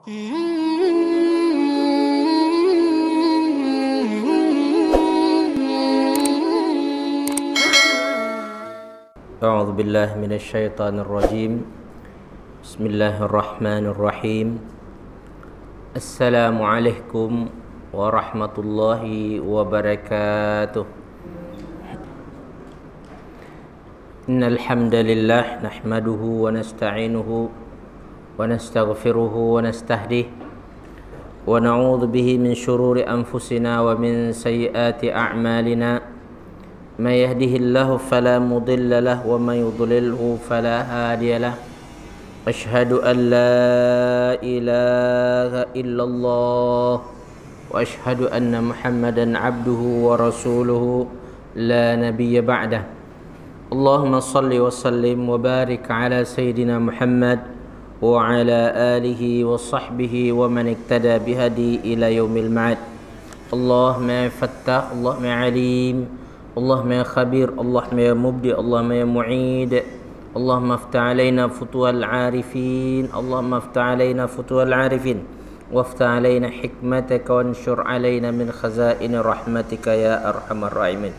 أعوذ بالله من الشيطان الرجيم. بسم الله الرحمن الرحيم. السلام عليكم ورحمة الله وبركاته. إن الحمد لله نحمده ونستعينه ونستغفره ونستهديه ونعوذ به من شرور أنفسنا ومن سيئات أعمالنا. من يهده الله فلا مضل له ومن يضلله فلا هادي له. أشهد أن لا إله إلا الله وأشهد أن محمدا عبده ورسوله لا نبي بعده. اللهم صل وسلم وبارك على سيدنا محمد وعلى آله وصحبه ومن اقتدى بهدي إلى يوم المعاد. اللهم يا فتاح، اللهم يا عليم، اللهم يا خبير، اللهم يا مبدئ، اللهم يا معيد. اللهم افتح علينا فتوح العارفين، اللهم افتح علينا فتوح العارفين، وافتح علينا حكمتك وانشر علينا من خزائن رحمتك يا أرحم الراحمين.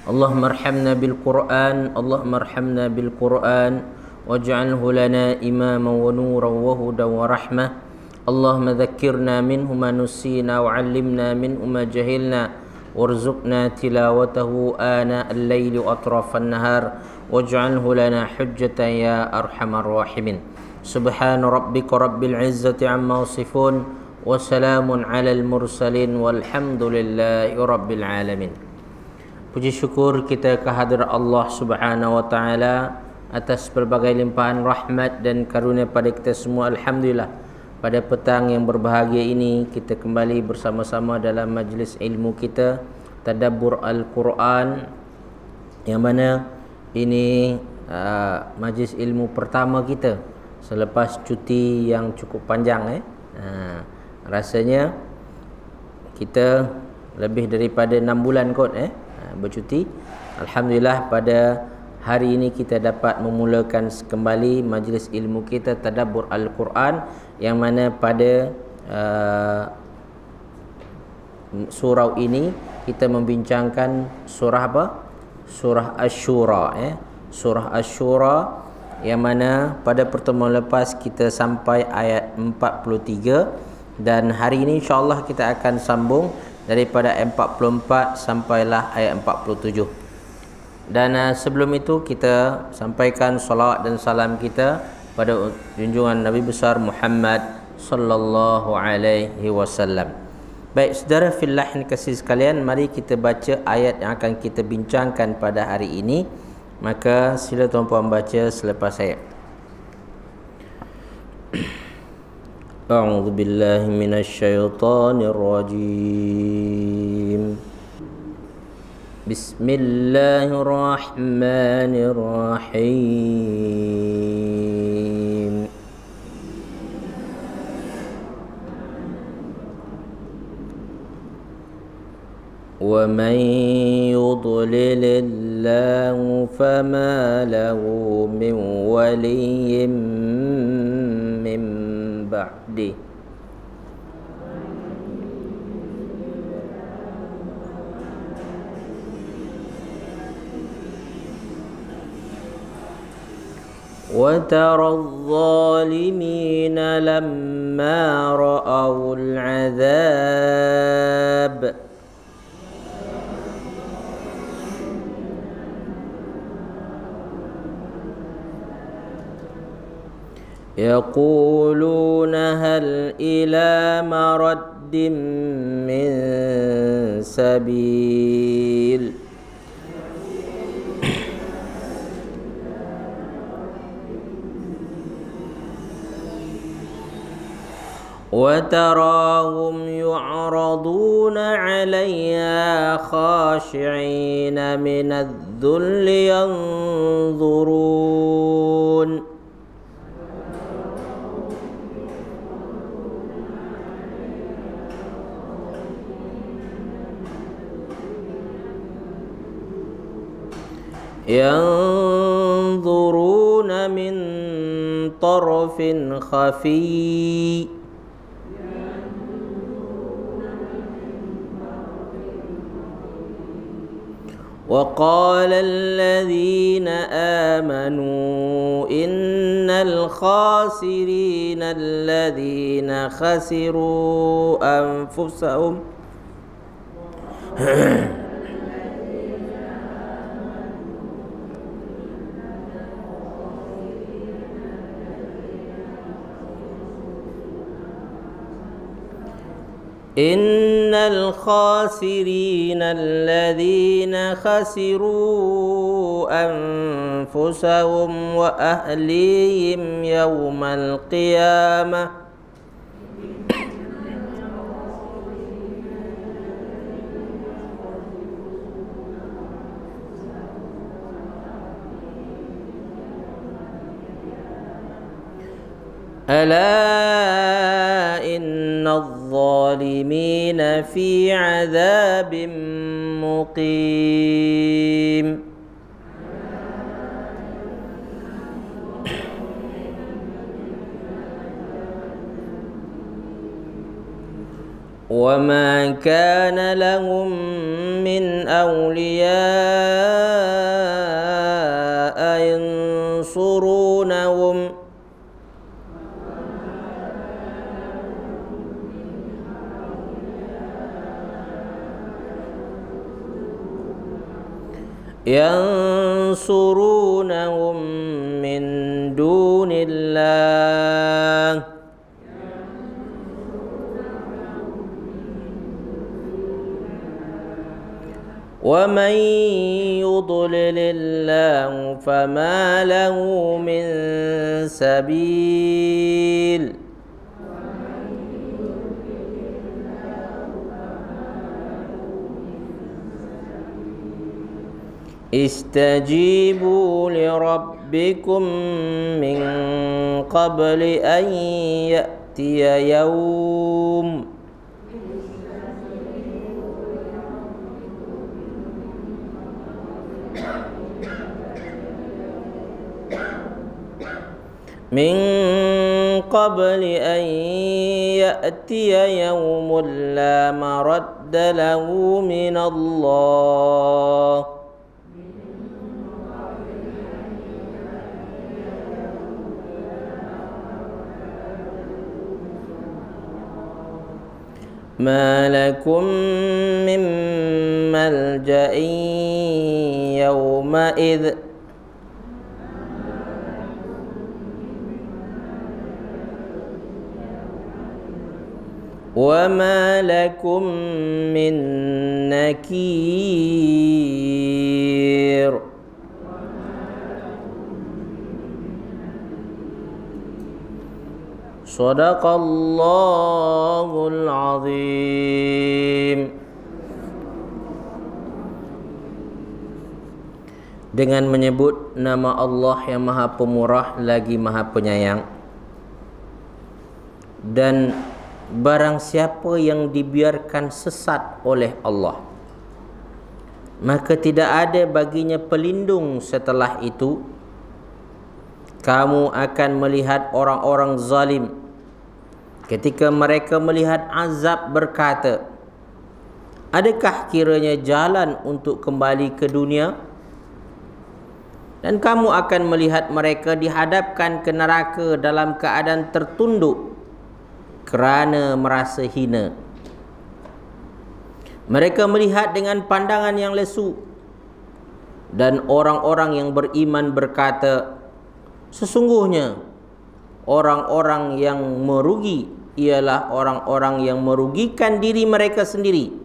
اللهم ارحمنا بالقرآن، اللهم ارحمنا بالقرآن واجعله لنا إماما ونورا وهدى ورحمة. اللهم ذكرنا منه ما نسينا وعلمنا منه ما جهلنا وارزقنا تلاوته آناء الليل وأطراف النهار واجعله لنا حجة يا أرحم الراحمين. سبحان ربك رب العزة عما يصفون وسلام على المرسلين والحمد لله رب العالمين. Puji syukur kita kehadirat Allah Subhanahu wa taala atas berbagai limpahan rahmat dan karunia pada kita semua. Alhamdulillah, pada petang yang berbahagia ini kita kembali bersama-sama dalam majlis ilmu kita Tadabbur Al-Quran, yang mana ini majlis ilmu pertama kita selepas cuti yang cukup panjang. Rasanya kita lebih daripada 6 bulan kot bercuti. Alhamdulillah, pada hari ini kita dapat memulakan kembali majlis ilmu kita Tadabbur Al-Quran, yang mana pada surau ini kita membincangkan surah apa? Surah Asy-Syura. Surah Asy-Syura, yang mana pada pertemuan lepas kita sampai ayat 43, dan hari ini insya-Allah kita akan sambung daripada 44 sampailah ayat 47. Dan sebelum itu kita sampaikan salawat dan salam kita pada junjungan Nabi besar Muhammad sallallahu alaihi wasallam. Baik, saudara fillah yang kasih sekalian, mari kita baca ayat yang akan kita bincangkan pada hari ini. Maka sila tuan-puan baca selepas saya. A'udzu billahi minasyaitonir rajim. Bismillahirrahmanirrahim. وَمَنْ يُضْلِلِ اللَّهُ فَمَا لَهُ مِنْ وَلِيٍّ مِنْ بَعْدِهِ. وَتَرَى الظَّالِمِينَ لَمَّا رَأَوُا الْعَذَابَ يقولون هل إلى مرد من سبيل وتراهم يعرضون عليها خاشعين من الذل ينظرون ينظرون من طرف خفي وقال الذين آمنوا إن الخاسرين الذين خسروا أنفسهم إن الخاسرين الذين خسروا أنفسهم وأهليهم يوم القيامة ألا إن الظالمين في عذاب مقيم وما كان لهم من أولياء ينصرونهم من دون الله ومن يضلل الله فما له من سبيل استجيبوا لربكم من قبل أن يأتي يوم لا مرد له من الله ما لكم من ملجأ يومئذ وما لكم من نكير Sadaqallahul azim. Dengan menyebut nama Allah yang Maha Pemurah lagi Maha Penyayang. Dan barang siapa yang dibiarkan sesat oleh Allah, maka tidak ada baginya pelindung setelah itu. Kamu akan melihat orang-orang zalim ketika mereka melihat azab berkata, adakah kiranya jalan untuk kembali ke dunia? Dan kamu akan melihat mereka dihadapkan ke neraka dalam keadaan tertunduk kerana merasa hina. Mereka melihat dengan pandangan yang lesu. Dan orang-orang yang beriman berkata, sesungguhnya orang-orang yang merugi ialah orang-orang yang merugikan diri mereka sendiri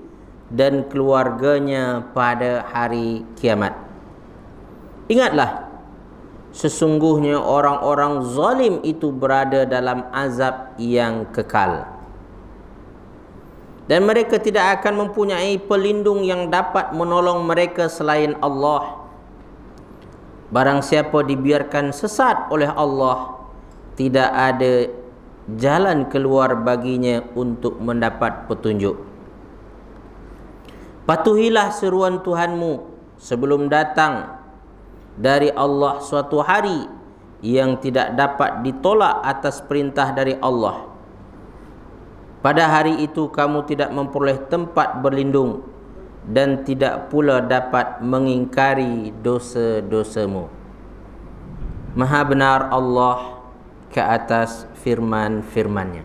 dan keluarganya pada hari kiamat. Ingatlah, sesungguhnya orang-orang zalim itu berada dalam azab yang kekal. Dan mereka tidak akan mempunyai pelindung yang dapat menolong mereka selain Allah. Barang siapa dibiarkan sesat oleh Allah, tidak ada jalan keluar baginya untuk mendapat petunjuk. Patuhilah seruan Tuhanmu sebelum datang dari Allah suatu hari yang tidak dapat ditolak atas perintah dari Allah. Pada hari itu kamu tidak memperoleh tempat berlindung dan tidak pula dapat mengingkari dosa-dosamu. Maha benar Allah ke atas firman-firman-Nya.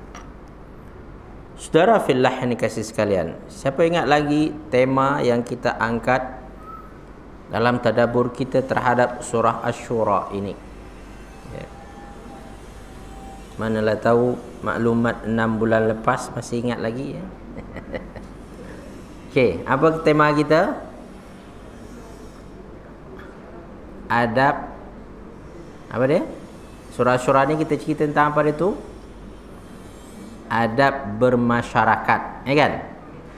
Saudara fillah yang dikasihi sekalian, siapa ingat lagi tema yang kita angkat dalam tadabbur kita terhadap surah Asy-Syura ini? Ya. Manalah tahu maklumat 6 bulan lepas masih ingat lagi ya. Okey, apa tema kita? Adab. Apa dia? Surah ni kita cerita tentang apa dia tu? Adab bermasyarakat, ya kan?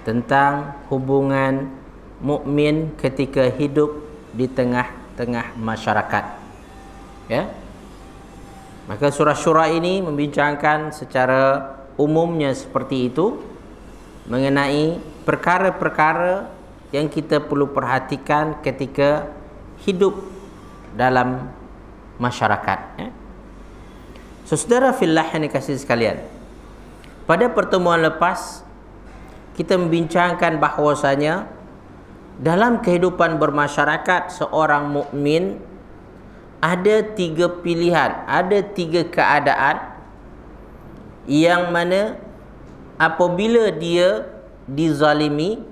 Tentang hubungan mukmin ketika hidup di tengah-tengah masyarakat. Ya. Maka surah Syura ini membincangkan secara umumnya seperti itu mengenai perkara-perkara yang kita perlu perhatikan ketika hidup dalam masyarakat. Ya. So, saudara fillah yang dikasihi sekalian, pada pertemuan lepas kita membincangkan bahawasanya dalam kehidupan bermasyarakat seorang mukmin ada 3 pilihan, ada 3 keadaan yang mana apabila dia dizalimi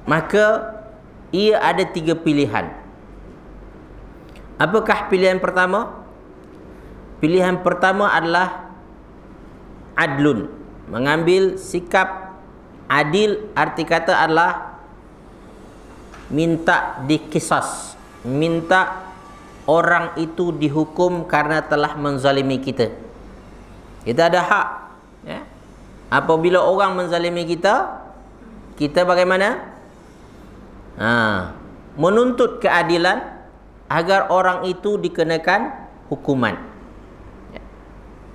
maka ia ada 3 pilihan. Apakah pilihan pertama? Pilihan pertama adalah adlun, mengambil sikap adil. Arti kata adalah minta dikisas, minta orang itu dihukum karena telah menzalimi kita. Kita ada hak ya? Apabila orang menzalimi kita, kita bagaimana? Menuntut keadilan agar orang itu dikenakan hukuman.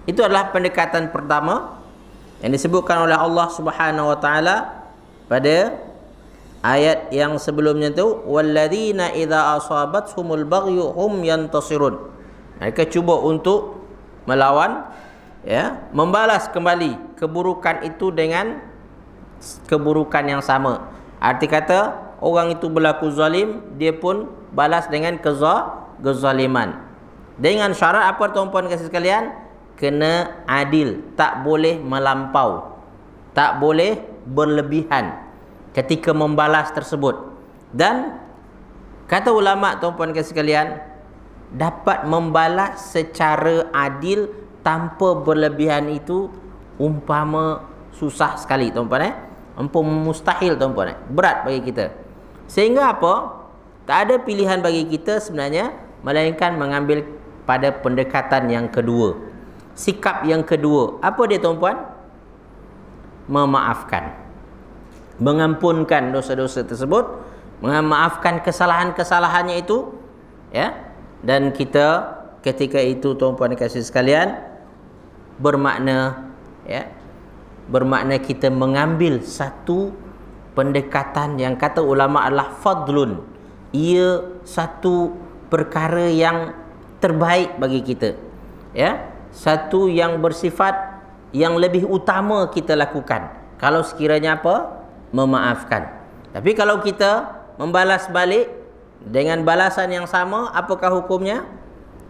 Itu adalah pendekatan pertama yang disebutkan oleh Allah Subhanahu wa taala pada ayat yang sebelumnya tu, walladzina idza asabathumul baghyu hum yantasirun. Mereka cuba untuk melawan ya, membalas kembali keburukan itu dengan keburukan yang sama. Arti kata orang itu berlaku zalim, dia pun balas dengan kezaliman. Dengan syarat apa tuan-puan kasih sekalian? Kena adil, tak boleh melampau, tak boleh berlebihan ketika membalas tersebut. Dan kata ulama tuan-puan kasih sekalian, dapat membalas secara adil tanpa berlebihan itu umpama susah sekali tuan-puan umpama mustahil tuan-puan berat bagi kita. Sehingga apa? Tak ada pilihan bagi kita sebenarnya melainkan mengambil pada pendekatan yang kedua. Sikap yang kedua, apa dia tuan-puan? Memaafkan, mengampunkan dosa-dosa tersebut, memaafkan kesalahan-kesalahannya itu ya. Dan kita ketika itu tuan-puan kasih sekalian bermakna ya, bermakna kita mengambil satu pendekatan yang kata ulama adalah fadlun. Ia satu perkara yang terbaik bagi kita ya, satu yang bersifat yang lebih utama kita lakukan kalau sekiranya apa? Memaafkan. Tapi kalau kita membalas balik dengan balasan yang sama, apakah hukumnya?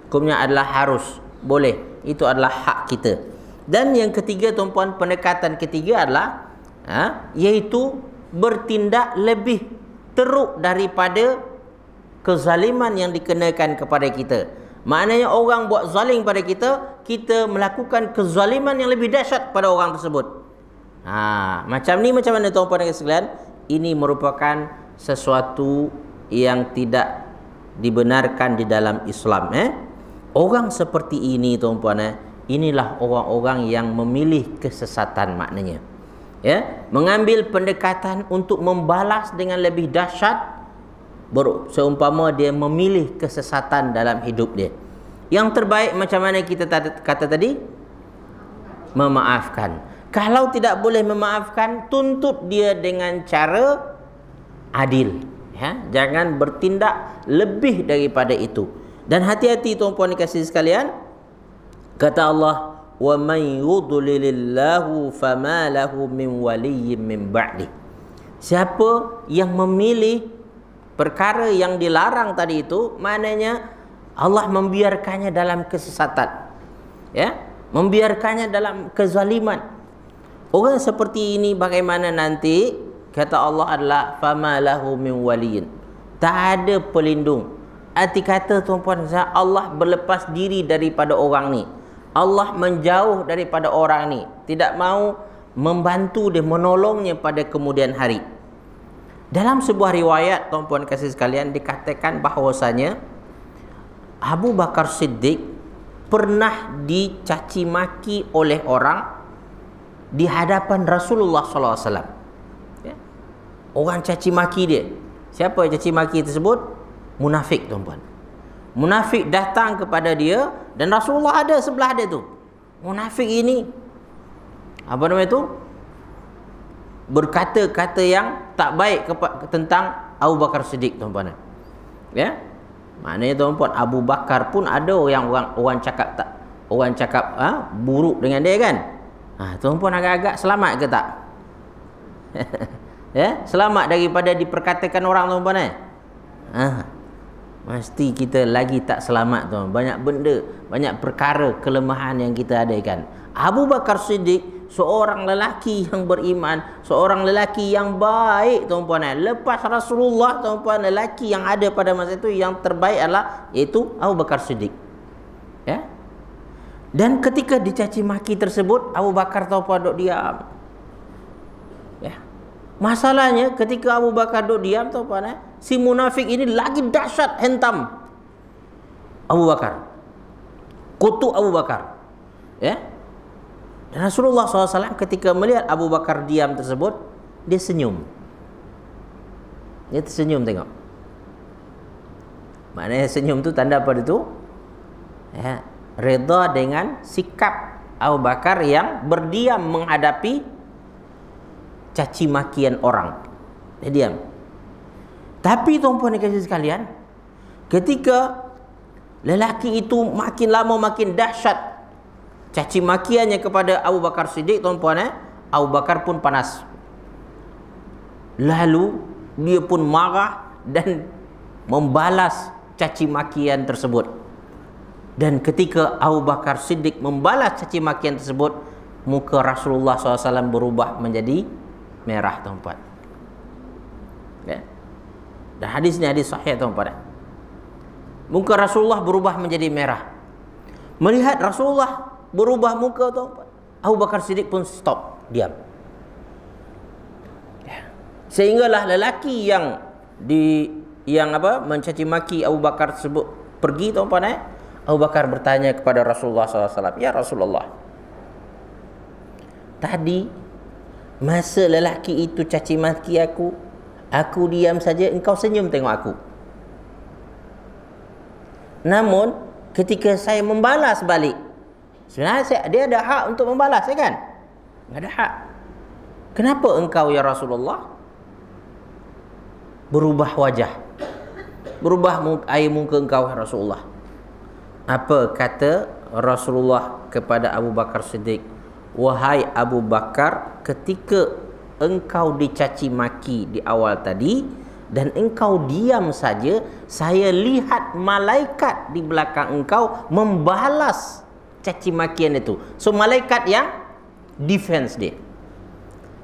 Hukumnya adalah harus, boleh. Itu adalah hak kita. Dan yang ketiga tuan-puan, pendekatan ketiga adalah iaitu bertindak lebih teruk daripada kezaliman yang dikenakan kepada kita. Maknanya orang buat zalim pada kita, kita melakukan kezaliman yang lebih dahsyat pada orang tersebut. Macam ni macam mana tuan-puan dan sekalian? Ini merupakan sesuatu yang tidak dibenarkan di dalam Islam. Orang seperti ini tuan-puan, inilah orang-orang yang memilih kesesatan maknanya. Ya, mengambil pendekatan untuk membalas dengan lebih dahsyat seumpama dia memilih kesesatan dalam hidup dia. Yang terbaik macam mana kita kata tadi? Memaafkan. Kalau tidak boleh memaafkan, tuntut dia dengan cara adil ya, jangan bertindak lebih daripada itu. Dan hati-hati tuan-puan dikasihi sekalian, kata Allah, wa man yudlilillahu fama lahu min waliyyin min ba'di. Siapa yang memilih perkara yang dilarang tadi itu, maknanya Allah membiarkannya dalam kesesatan, ya, membiarkannya dalam kezaliman. Orang seperti ini bagaimana nanti? Kata Allah adalah fama lahu min waliyyin, tak ada pelindung. Arti kata tuan-puan, Allah berlepas diri daripada orang ni. Allah menjauh daripada orang ni, tidak mau membantu dia, menolongnya pada kemudian hari. Dalam sebuah riwayat tuan-puan kasih sekalian, dikatakan bahawasanya Abu Bakar Siddiq pernah dicaci maki oleh orang di hadapan Rasulullah SAW. Ya. Orang caci maki dia. Siapa yang caci maki tersebut? Munafik, tuan-puan. Munafik datang kepada dia dan Rasulullah ada sebelah dia tu. Munafik ini apa nama itu? Berkata-kata yang tak baik tentang Abu Bakar Siddiq, tuan-puan. Ya. Maknanya tuan-puan, Abu Bakar pun ada orang cakap buruk dengan dia kan? Tuan-puan agak-agak selamat ke tak? Ya, selamat daripada diperkatakan orang, tuan-puan. Mesti kita lagi tak selamat, tuan. Banyak benda, banyak perkara kelemahan yang kita ada kan. Abu Bakar Siddiq seorang lelaki yang beriman, seorang lelaki yang baik, tuan-puan. Lepas Rasulullah, tuan-puan, lelaki yang ada pada masa itu yang terbaik adalah iaitu Abu Bakar Siddiq. Ya. Dan ketika dicaci maki tersebut, Abu Bakar, tuan-puan, duduk diam. Ya. Masalahnya ketika Abu Bakar duduk diam, tuan-puan, si munafik ini lagi dahsyat hentam Abu Bakar, kutuk Abu Bakar. Ya. Dan Rasulullah SAW ketika melihat Abu Bakar diam tersebut, dia senyum. Dia tersenyum, tengok. Maknanya senyum tu tanda apa itu? Ya, reda dengan sikap Abu Bakar yang berdiam menghadapi caci makian orang. Dia diam. Tapi tuan-puan dan kasih sekalian, ketika lelaki itu makin lama makin dahsyat caci makiannya kepada Abu Bakar Siddiq, tuan-puan, Abu Bakar pun panas. Lalu dia pun marah dan membalas caci makian tersebut. Dan ketika Abu Bakar Siddiq membalas caci makian tersebut, muka Rasulullah SAW berubah menjadi merah, tuan-puan. Ya. Dan hadis ni hadis sahih, tuan-puan. Muka Rasulullah berubah menjadi merah. Melihat Rasulullah berubah muka, tuan-puan, Abu Bakar Siddiq pun stop, diam. Ya. Sehinggalah lelaki yang mencaci maki Abu Bakar tersebut pergi, tuan-puan. Abu Bakar bertanya kepada Rasulullah SAW, ya Rasulullah, tadi masa lelaki itu caci maki aku diam saja, engkau senyum tengok aku. Namun ketika saya membalas balik, sebenarnya dia ada hak untuk membalas, ya kan? Ada hak. Kenapa engkau ya Rasulullah berubah wajah, berubah air muka engkau ya Rasulullah? Apa kata Rasulullah kepada Abu Bakar Siddiq? Wahai Abu Bakar, ketika engkau dicaci maki di awal tadi dan engkau diam saja, saya lihat malaikat di belakang engkau membalas caci makian itu. So malaikat yang defense dia.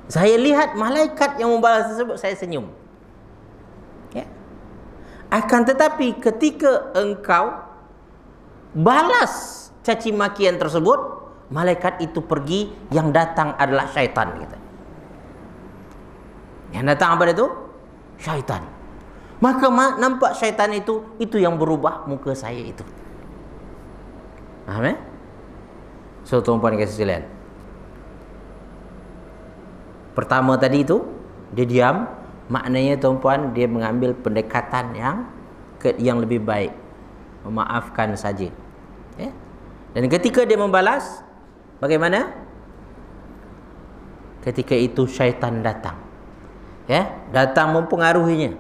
Saya lihat malaikat yang membalas tersebut, saya senyum. Ya. Akan tetapi ketika engkau balas caci makian tersebut, malaikat itu pergi, yang datang adalah syaitan, kita. Yang datang apa itu? Syaitan. Maka nampak syaitan itu yang berubah muka saya itu. Faham, eh? So tuan-puan kasih sekalian, pertama tadi itu dia diam, maknanya tuan-puan dia mengambil pendekatan yang lebih baik, memaafkan saja. Ya? Dan ketika dia membalas, bagaimana? Ketika itu syaitan datang. Ya, datang mempengaruhinya.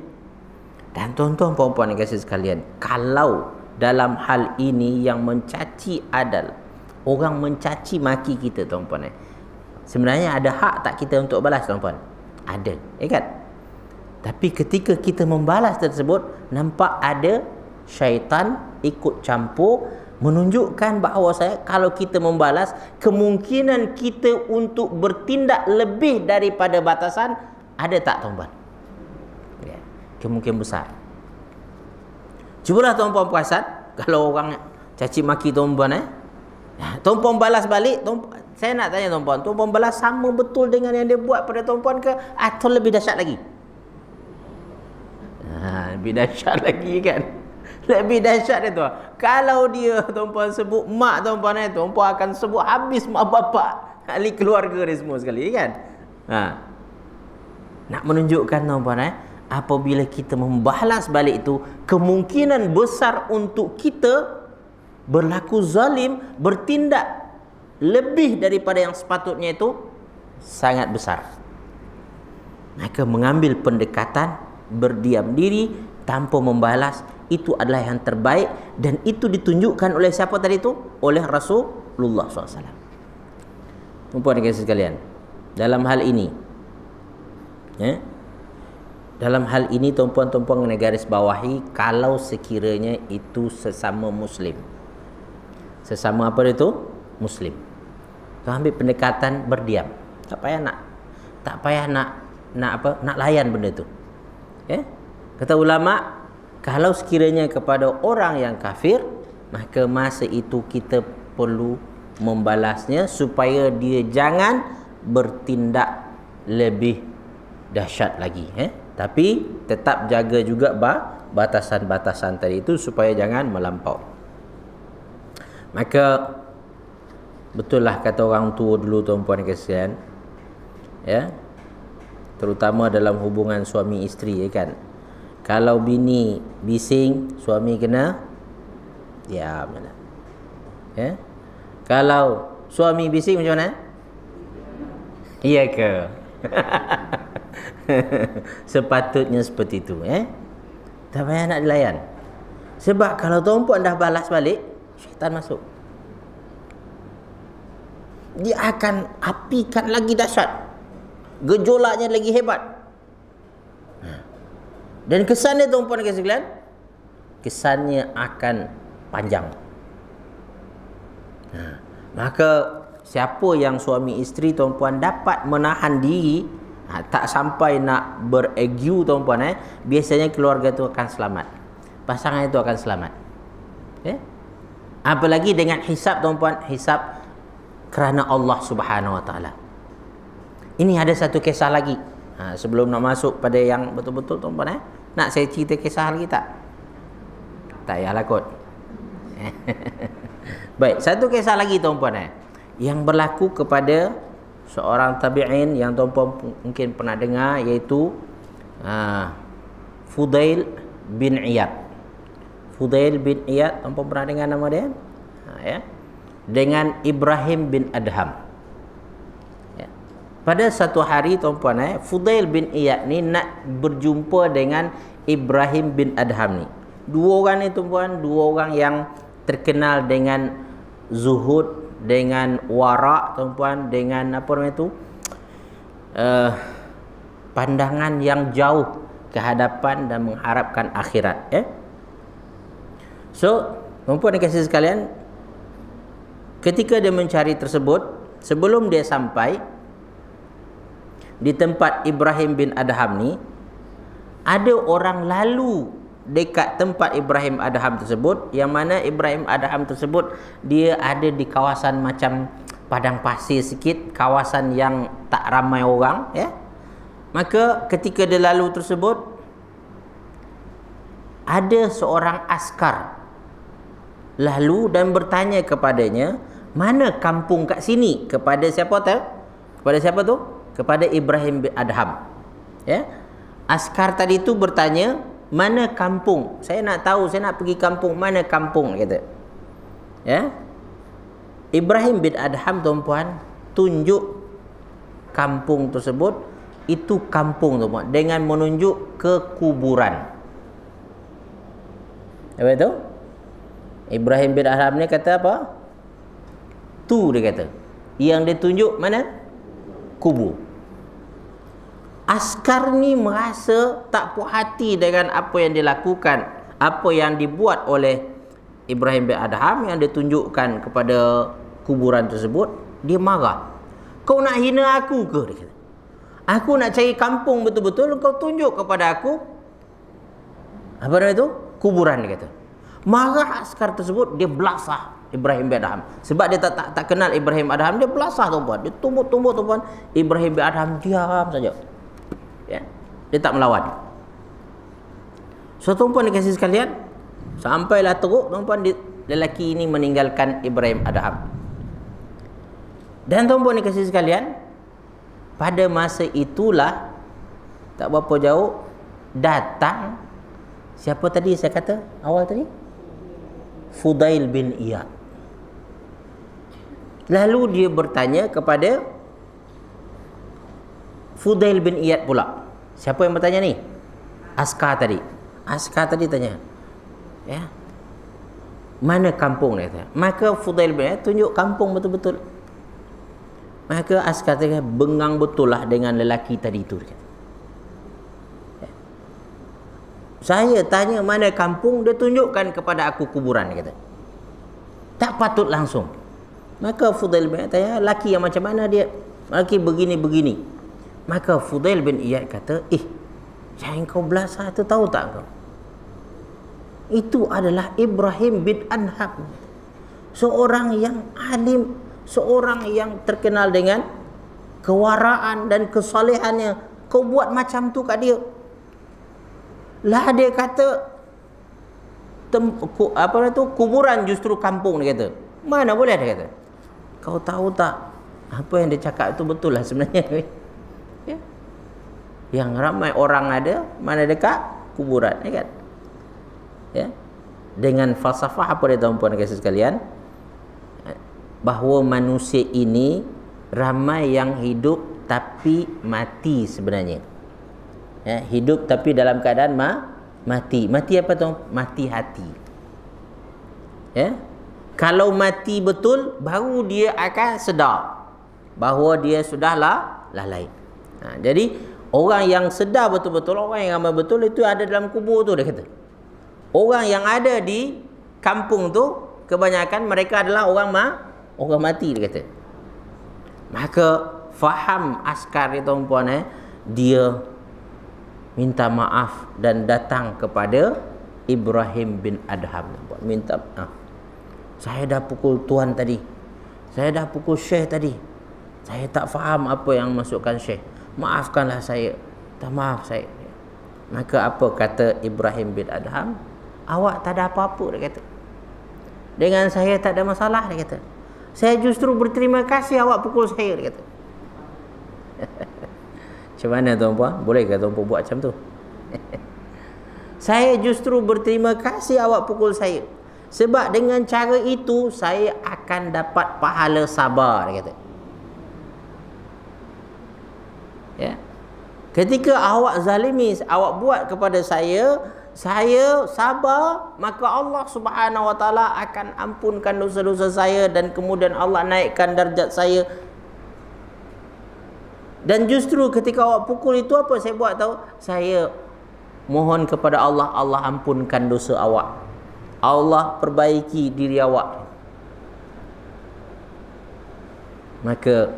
Dan tuan-tuan puan-puan yang kasih sekalian, kalau dalam hal ini yang mencaci adalah orang mencaci maki kita, tuan-puan. Sebenarnya ada hak tak kita untuk balas, tuan-puan? Ada, kan? Tapi ketika kita membalas tersebut, nampak ada syaitan ikut campur, menunjukkan bahawa kalau kita membalas, kemungkinan kita untuk bertindak lebih daripada batasan ada tak, tuan-puan? Ya, kemungkinan besar. Cubalah tuan-puan perasan, kalau orang caci maki tuan-puan, tuan-puan balas balik, saya nak tanya tuan-puan balas sama betul dengan yang dia buat pada tuan-puan ke, atau lebih dahsyat lagi? Lebih dahsyat lagi, kan? Lebih dahsyat dia, tuan. Kalau dia tuan-puan sebut mak tuan-puan, tuan-puan akan sebut habis mak bapak, ahli keluarga dia semua sekali, kan? Nak menunjukkan, tuan-puan, apabila kita membalas balik itu, kemungkinan besar untuk kita berlaku zalim, bertindak lebih daripada yang sepatutnya itu sangat besar. Maka mengambil pendekatan berdiam diri tanpa membalas, itu adalah yang terbaik, dan itu ditunjukkan oleh siapa tadi itu? Oleh Rasulullah SAW. Tuan-tuan dan sekalian, dalam hal ini, dalam hal ini tuan-puan kena garis bawahi, kalau sekiranya itu sesama Muslim. Sesama apa itu? Muslim. Tuan ambil pendekatan berdiam. Tak payah nak layan benda itu. Kata ulama, kalau sekiranya kepada orang yang kafir, maka masa itu kita perlu membalasnya supaya dia jangan bertindak lebih dahsyat lagi. Tapi tetap jaga juga batasan-batasan tadi itu supaya jangan melampau. Maka betul lah kata orang tua dulu, tuan-puan kasihan, terutama dalam hubungan suami isteri, kan? Kalau bini bising, suami kena diam. Kalau suami bising macam mana? Iya ke? Sepatutnya seperti itu. Tak payah nak dilayan. Sebab kalau tuan-puan dah balas balik, syaitan masuk. Dia akan apikan lagi dahsyat, gejolaknya lagi hebat. Dan kesannya, tuan-puan dan sekalian, kesannya akan panjang. Maka siapa yang suami isteri, tuan-puan, dapat menahan diri, tak sampai nak berargue, tuan-puan, biasanya keluarga itu akan selamat, pasangan itu akan selamat. Apalagi dengan hisab, tuan-puan, hisab kerana Allah Subhanahu Wa Taala. Ini ada satu kisah lagi. Sebelum nak masuk pada yang betul-betul, tuan-puan, nak saya cerita kisah lagi tak? Tak payahlah kot. Baik, satu kisah lagi, tuan-puan, yang berlaku kepada seorang tabi'in yang tuan-puan mungkin pernah dengar, iaitu Fudail bin Iyad. Fudail bin Iyad, tuan-puan pernah dengar nama dia? Dengan Ibrahim bin Adham. Pada satu hari, tuan-puan, Fudail bin Iyad ni nak berjumpa dengan Ibrahim bin Adham ni. Dua orang ni, tuan-puan, dua orang yang terkenal dengan zuhud, dengan wara', tuan-puan, dengan apa namanya itu, pandangan yang jauh ke hadapan dan mengharapkan akhirat. So, tuan-puan dan kasih sekalian, ketika dia mencari tersebut, sebelum dia sampai di tempat Ibrahim bin Adham ni, ada orang lalu dekat tempat Ibrahim Adham tersebut, yang mana Ibrahim Adham tersebut dia ada di kawasan macam padang pasir sikit, kawasan yang tak ramai orang, Maka ketika dia lalu tersebut, ada seorang askar lalu dan bertanya kepadanya, mana kampung kat sini? Kepada siapa tu? Kepada siapa tu? Kepada Ibrahim bin Adham. Askar tadi tu bertanya, mana kampung? Saya nak tahu, saya nak pergi kampung. Mana kampung? Kata. Ibrahim bin Adham, tuan-puan, tunjuk kampung tersebut. Itu kampung, tuan-puan, dengan menunjuk ke kuburan. Apa itu? Ibrahim bin Adham ni kata apa? Tu dia kata. Yang dia tunjuk mana? Kubur. Askar ni merasa tak puas hati dengan apa yang dilakukan, apa yang dibuat oleh Ibrahim bin Adham yang ditunjukkan kepada kuburan tersebut. Dia marah. Kau nak hina aku ke? Dia kata. Aku nak cari kampung betul-betul, kau tunjuk kepada aku apa nama itu? Kuburan, dia kata. Marah askar tersebut, dia belasah Ibrahim bin Adham. Sebab dia tak kenal Ibrahim Adham, dia belasah tuan-puan. Dia tumbuk-tumbuk tuan-puan. Ibrahim bin Adham diam saja. Ya. Dia tak melawan. So tuan-puan dikasih sekalian, sampailah teruk tuan-puan lelaki ini meninggalkan Ibrahim Adham. Dan tuan-puan dikasih sekalian, pada masa itulah tak berapa jauh datang siapa tadi saya kata awal tadi? Fudail bin Iyad. Lalu dia bertanya kepada Fudail bin Iyad pula. Siapa yang bertanya ni? Askar tadi. Askar tadi tanya. Ya. Mana kampung dia kata. Maka Fudail bin Iyad tunjuk kampung betul-betul. Maka askar tadi bengang betul lah dengan lelaki tadi itu. Dia kata. Saya tanya mana kampung, dia tunjukkan kepada aku kuburan, dia kata. Tak patut langsung. Maka Fudail bin Iyad tanya, lelaki yang macam mana dia? Lelaki begini-begini. Maka Fudail bin Iyad kata, yang kau belasah tu tahu tak kau? Itu adalah Ibrahim bin Adham. Seorang yang alim, seorang yang terkenal dengan kewaraan dan kesalehannya. Kau buat macam tu kat dia. Lah dia kata kuburan justru kampung, dia kata. Mana boleh, dia kata. Kau tahu tak apa yang dia cakap itu betul lah sebenarnya. Ya. Yang ramai orang ada mana dekat kuburan, ya kan? Ya. Dengan falsafah apa dia tuan-puan kasih sekalian? Bahawa manusia ini ramai yang hidup tapi mati sebenarnya. Ya, hidup tapi dalam keadaan mati. Mati apa tu? Mati hati. Ya. Kalau mati betul, baru dia akan sedar bahawa dia sudahlah lalai. Jadi orang yang sedar betul-betul, orang yang amal betul itu ada dalam kubur tu, dia kata. Orang yang ada di kampung tu kebanyakan mereka adalah orang mati, dia kata. Maka faham askar itu tuan-puan, dia minta maaf dan datang kepada Ibrahim bin Adham. Minta maaf. Saya dah pukul tuan tadi. Saya dah pukul syekh tadi. Saya tak faham apa yang masukkan syekh. Maafkanlah saya. Tak maaf saya. Maka apa kata Ibrahim bin Adham? Awak tak ada apa-apa, dia kata. Dengan saya tak ada masalah, dia kata. Saya justru berterima kasih awak pukul saya, dia kata. Macam mana tuan-puan? Bolehkah tuan-puan buat macam tu? Saya justru berterima kasih awak pukul saya. Sebab dengan cara itu saya akan dapat pahala sabar, dia kata. Ya. Ketika awak zalimi, awak buat kepada saya sabar, maka Allah Subhanahu Wa Taala akan ampunkan dosa-dosa saya dan kemudian Allah naikkan darjat saya. Dan justru ketika awak pukul itu apa saya buat tahu? Saya mohon kepada Allah, Allah ampunkan dosa awak. Allah perbaiki diri awak. Maka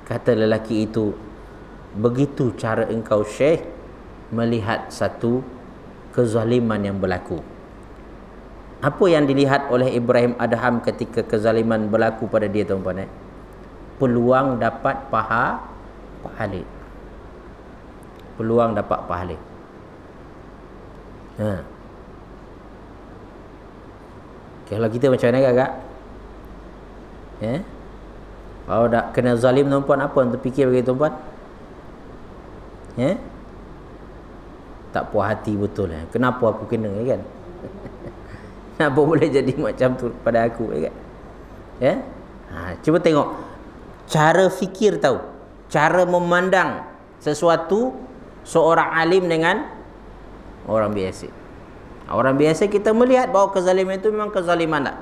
kata lelaki itu, begitu cara engkau syekh melihat satu kezaliman yang berlaku. Apa yang dilihat oleh Ibrahim Adham ketika kezaliman berlaku pada dia tuan-tuan? Peluang dapat pahala. Peluang dapat pahala. Kalau kita macam mana agak? Ya. Kalau dah kena zalim tuan-puan, apa yang terfikir bagi tuan-puan? Ya. Tak puas hati betul lah. Kenapa aku kena, ya kan? Kenapa boleh jadi macam tu pada aku, ya kan? Ya. Cuba tengok cara fikir tahu, cara memandang sesuatu seorang alim dengan orang biasa. Orang biasa kita melihat bahawa kezaliman itu memang kezaliman tak.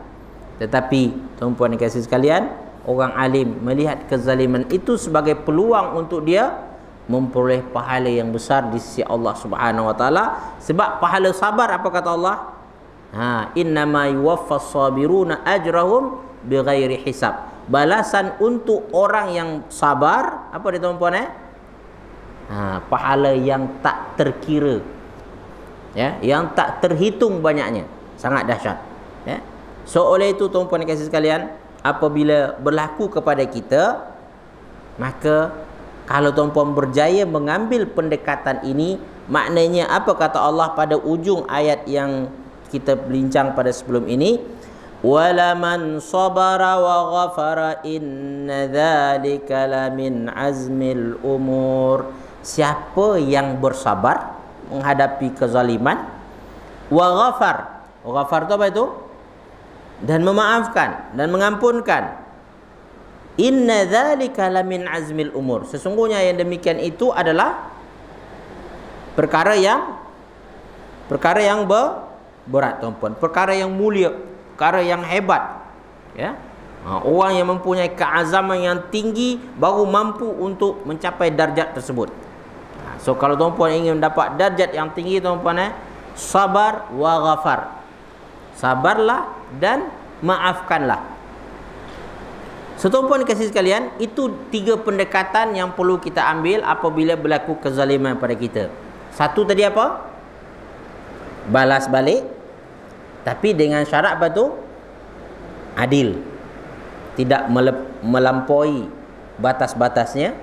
Tetapi tuan-puan dan kasih sekalian, orang alim melihat kezaliman itu sebagai peluang untuk dia memperoleh pahala yang besar di sisi Allah Subhanahu wa taala. Sebab pahala sabar, apa kata Allah? Innama yuwaffas sabiruna ajrahum bighairi hisab. Balasan untuk orang yang sabar, apa dia tuan-puan pahala yang tak terkira, ya, yang tak terhitung banyaknya, sangat dahsyat, ya. So oleh itu tuan-puan dan kasih sekalian, apabila berlaku kepada kita, maka kalau tuan-puan berjaya mengambil pendekatan ini, maknanya apa kata Allah pada ujung ayat yang kita bincang pada sebelum ini? Walaman sabara wa ghafara inna dzalika lamin azmil umur. Siapa yang bersabar menghadapi kezaliman, wa ghafar. Ghafar itu apa itu? Dan memaafkan dan mengampunkan. Inna dzalika lamin azmil umur. Sesungguhnya yang demikian itu adalah perkara yang berat, tuan-puan, perkara yang mulia, perkara yang hebat, ya. Orang yang mempunyai keazaman yang tinggi baru mampu untuk mencapai darjat tersebut. So kalau tuan-puan ingin mendapat darjat yang tinggi, tuan-puan, sabar wa ghafar. Sabarlah dan maafkanlah. So tuan-puan kasih sekalian, itu 3 pendekatan yang perlu kita ambil apabila berlaku kezaliman pada kita. Satu tadi apa? Balas balik, tapi dengan syarat apa tu? Adil. Tidak melampaui batas-batasnya.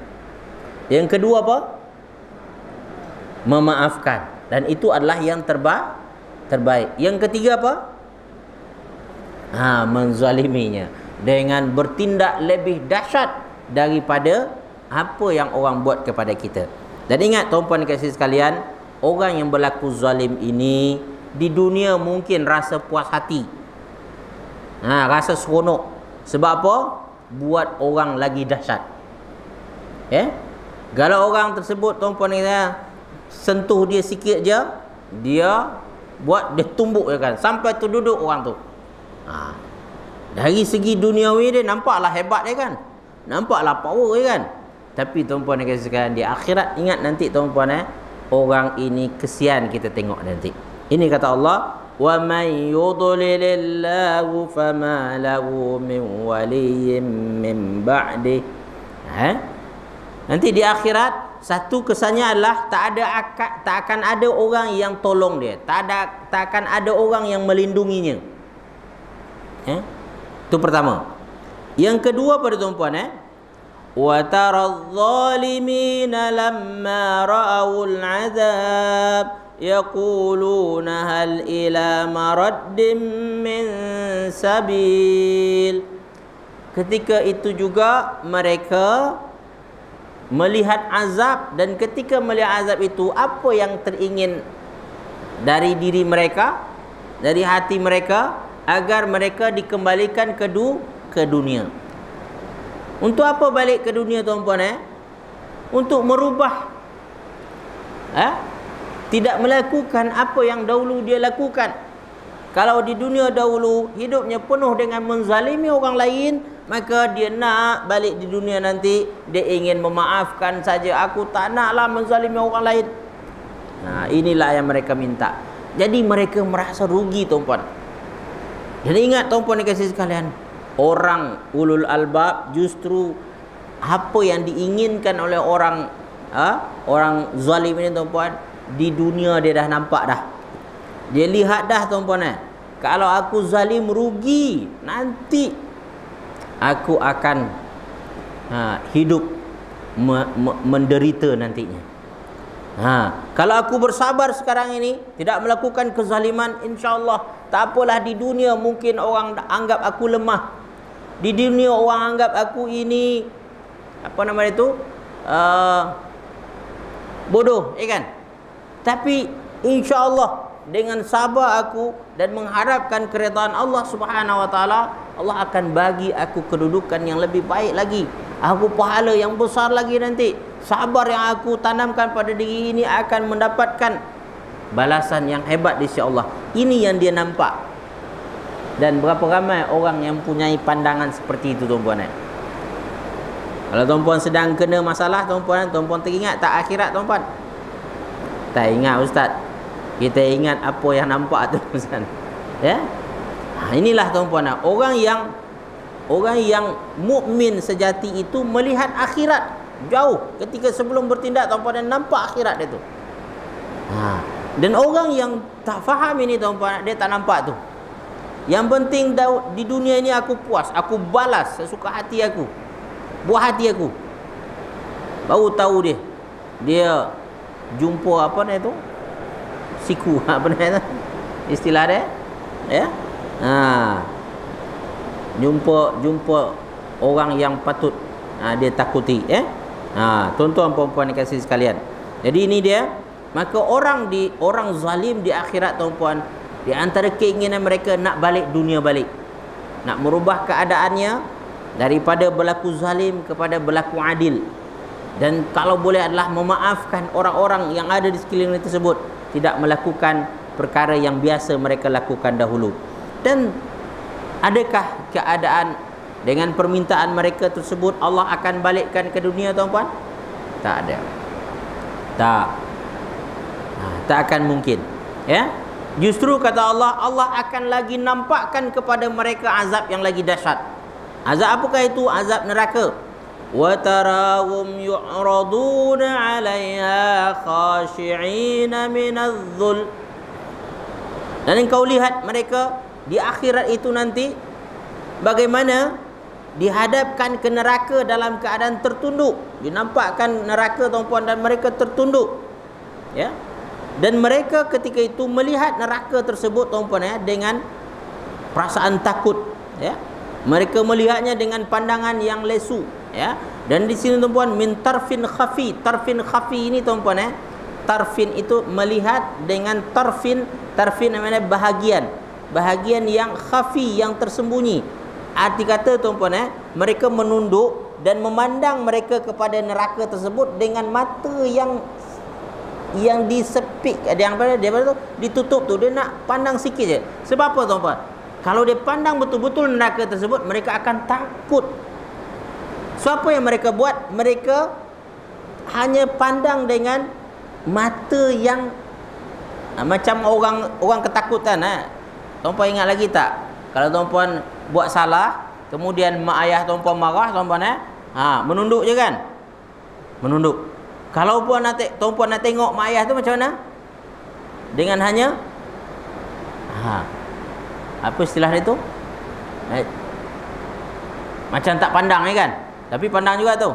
Yang kedua apa? Memaafkan. Dan itu adalah yang terbaik. Yang ketiga apa? Menzaliminya dengan bertindak lebih dahsyat daripada apa yang orang buat kepada kita. Dan ingat tuan-puan kasih sekalian, orang yang berlaku zalim ini di dunia mungkin rasa puas hati, rasa seronok. Sebab apa? Buat orang lagi dahsyat, ya. Kalau orang tersebut tuan-puan kita sentuh dia sikit je, dia tumbuk, ya kan, sampai terduduk orang tu. Dari segi duniawi dia nampaklah hebat, dia kan, nampaklah power, dia kan. Tapi tuan-puan dan kasih sekalian, di akhirat ingat nanti tuan-puan, orang ini kesian kita tengok nanti. Ini kata Allah, wa may yudlilillahu fama lahu min waliyyin min ba'di. Nanti di akhirat satu kesannya adalah tak akan ada orang yang tolong dia, tak akan ada orang yang melindunginya. Itu pertama. Yang kedua pada tuan-puan, wa taradh zalimina lamma ra'awul 'adzab yaquluna hal ila maraddim min sabil. Ketika itu juga mereka melihat azab, dan ketika melihat azab itu, apa yang teringin dari diri mereka, dari hati mereka, agar mereka dikembalikan ke dunia. Untuk apa balik ke dunia tuan-puan? Untuk merubah, tidak melakukan apa yang dahulu dia lakukan. Kalau di dunia dahulu hidupnya penuh dengan menzalimi orang lain, maka dia nak balik di dunia nanti, dia ingin memaafkan saja. Aku tak naklah menzalimi orang lain. Inilah yang mereka minta. Jadi mereka merasa rugi, tuan-puan. Jadi ingat tuan-puan dan kasih sekalian, orang ulul albab justru apa yang diinginkan oleh orang zalim ini, tuan-puan, di dunia dia dah nampak dah. Dia lihat dah, tuan-puan, kalau aku zalim rugi, nanti aku akan hidup menderita nantinya. Kalau aku bersabar sekarang ini, tidak melakukan kezaliman, insya-Allah tak apalah. Di dunia mungkin orang anggap aku lemah, di dunia orang anggap aku ini bodoh, ya kan? Tapi insya-Allah dengan sabar aku dan mengharapkan keridhaan Allah Subhanahu wa taala, Allah akan bagi aku kedudukan yang lebih baik lagi. Aku pahala yang besar lagi nanti. Sabar yang aku tanamkan pada diri ini akan mendapatkan balasan yang hebat di sisi Allah. Ini yang dia nampak. Dan berapa ramai orang yang punyai pandangan seperti itu, tuan-puan? Kalau tuan-puan sedang kena masalah, tuan-puan teringat tak akhirat, tuan-puan? Tak ingat, Ustaz. Kita ingat apa yang nampak tu, Ustaz. Ya? Inilah, tuan-puan, orang yang mukmin sejati itu melihat akhirat jauh ketika sebelum bertindak, tuan-puan, dan nampak akhirat dia tu. Dan orang yang tak faham ini, tuan-puan, dia tak nampak tu. Yang penting di dunia ini aku puas, aku balas sesuka hati aku, buah hati aku. Baru tahu dia jumpa apa ni tu? Siku, apa ni tu? Istilah dia? Ya? Jumpa orang yang patut dia takuti, tuan-tuan puan-puan kasih sekalian. Jadi ini dia. Maka orang zalim di akhirat, tuan-puan, di antara keinginan mereka nak balik dunia balik, nak merubah keadaannya daripada berlaku zalim kepada berlaku adil, dan kalau boleh adalah memaafkan orang-orang yang ada di sekeliling tersebut, tidak melakukan perkara yang biasa mereka lakukan dahulu. Dan adakah keadaan dengan permintaan mereka tersebut Allah akan balikkan ke dunia, tuan-puan? Tak ada. Tak akan mungkin. Ya? Justru kata Allah akan lagi nampakkan kepada mereka azab yang lagi dahsyat. Azab apakah itu? Azab neraka. Wa tarahum yu'raduna 'alaiha khashi'ina minadh-dhul. Dan engkau lihat mereka di akhirat itu nanti bagaimana dihadapkan ke neraka dalam keadaan tertunduk. Dinampakkan neraka, tuan-puan, dan mereka tertunduk. Ya? Dan mereka ketika itu melihat neraka tersebut, tuan-puan, dengan perasaan takut, ya. Mereka melihatnya dengan pandangan yang lesu, ya. Dan di sini, tuan-puan, min tarfin khafi. Tarfin khafi ini, tuan-puan, tarfin itu melihat dengan tarfin namanya bahagian yang khafi, yang tersembunyi. Arti kata, tuan-puan, mereka menunduk dan memandang mereka kepada neraka tersebut dengan mata yang disepik, dia tu ditutup tu, dia nak pandang sikit je. Sebab apa, tuan-puan? Kalau dia pandang betul-betul neraka tersebut, mereka akan takut. So apa yang mereka buat? Mereka hanya pandang dengan mata yang macam orang ketakutan. Tuan-puan ingat lagi tak? Kalau tuan-puan buat salah, kemudian mak ayah tuan-puan marah, tuan-puan menunduk je kan? Menunduk. Kalau tuan-puan nak tengok mak ayah tu macam mana? Dengan hanya apa istilah dia tu? Macam tak pandang kan? Tapi pandang juga tu.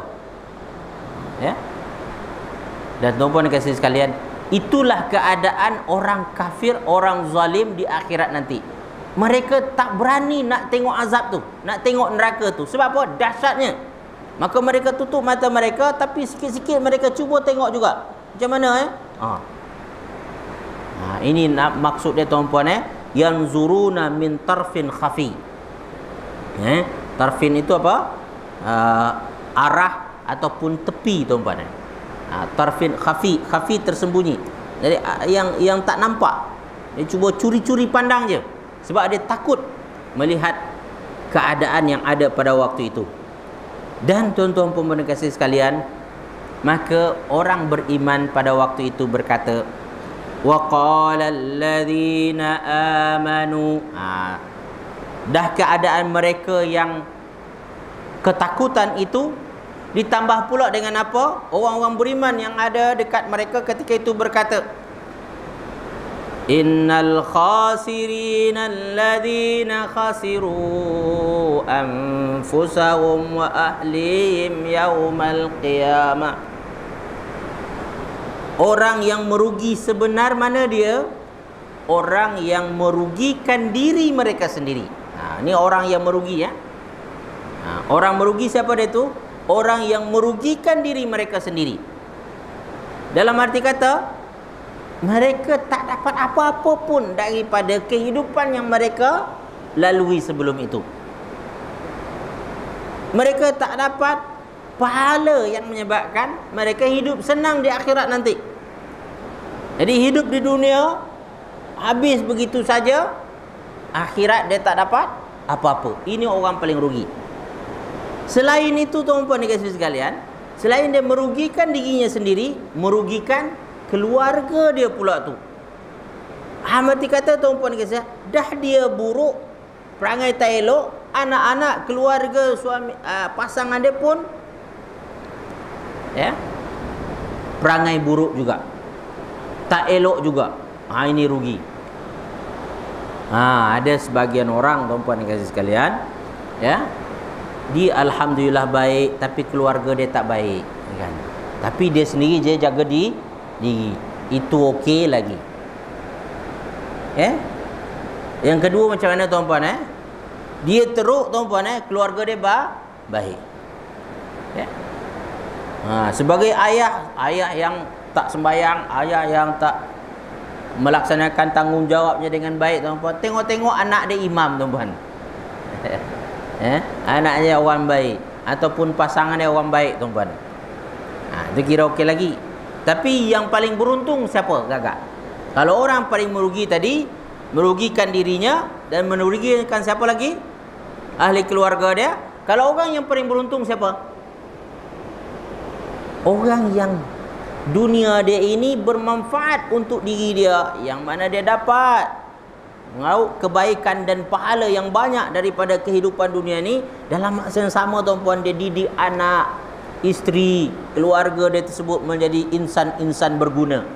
Ya. Dan tuan-puan kasih sekalian, itulah keadaan orang kafir, orang zalim di akhirat nanti. Mereka tak berani nak tengok azab tu, nak tengok neraka tu. Sebab apa? Dahsyatnya. Maka mereka tutup mata mereka, tapi sikit-sikit mereka cuba tengok juga. Macam mana ini maksud dia, tuan-puan, yanzuruna min tarfin khafi. Tarfin itu apa? Arah ataupun tepi, tuan-puan. Tarfin khafi tersembunyi. Jadi yang tak nampak. Dia cuba curi-curi pandang je. Sebab dia takut melihat keadaan yang ada pada waktu itu. Dan tuan-tuan pemirsa kasih sekalian, maka orang beriman pada waktu itu berkata, wa qala alladzina amanu. Dah keadaan mereka yang ketakutan itu ditambah pula dengan apa? Orang-orang beriman yang ada dekat mereka ketika itu berkata, innal khasirina alladzina khasiru anfusahum wa ahlihim yaumal qiyamah. Orang yang merugi sebenar mana dia? Orang yang merugikan diri mereka sendiri. Ini orang yang merugi, ya. Orang merugi siapa dia tu? Orang yang merugikan diri mereka sendiri. Dalam arti kata, mereka tak dapat apa-apa pun daripada kehidupan yang mereka lalui sebelum itu. Mereka tak dapat pahala yang menyebabkan mereka hidup senang di akhirat nanti. Jadi hidup di dunia habis begitu saja, akhirat dia tak dapat apa-apa. Ini orang paling rugi. Selain itu tuan-tuan dikasih sekalian, selain dia merugikan dirinya sendiri, merugikan keluarga dia pula tu. Mati kata tuan-tuan dikasih, dah dia buruk, perangai tak elok, anak-anak, keluarga, suami, pasangan dia pun perangai buruk juga, tak elok juga. Ini rugi. Ada sebagian orang tuan-tuan dikasih sekalian, dia alhamdulillah baik, tapi keluarga dia tak baik, kan? Tapi dia sendiri dia jaga diri, itu okey lagi. Yang kedua macam mana tuan-puan? Dia teruk tuan-puan, keluarga dia baik. Sebagai ayah yang tak sembahyang, ayah yang tak melaksanakan tanggungjawabnya dengan baik tuan-puan, tengok-tengok anak dia imam tuan-puan. Anaknya orang baik ataupun pasangan dia orang baik tuan-puan, itu kira okey lagi. Tapi yang paling beruntung siapa kakak? Kalau orang paling merugi tadi, merugikan dirinya dan merugikan siapa lagi? Ahli keluarga dia. Kalau orang yang paling beruntung siapa? Orang yang dunia dia ini bermanfaat untuk diri dia, yang mana dia dapat mengauk kebaikan dan pahala yang banyak daripada kehidupan dunia ni. Dalam masa yang sama tuan-puan, dia didik anak, isteri, keluarga dia tersebut menjadi insan-insan berguna,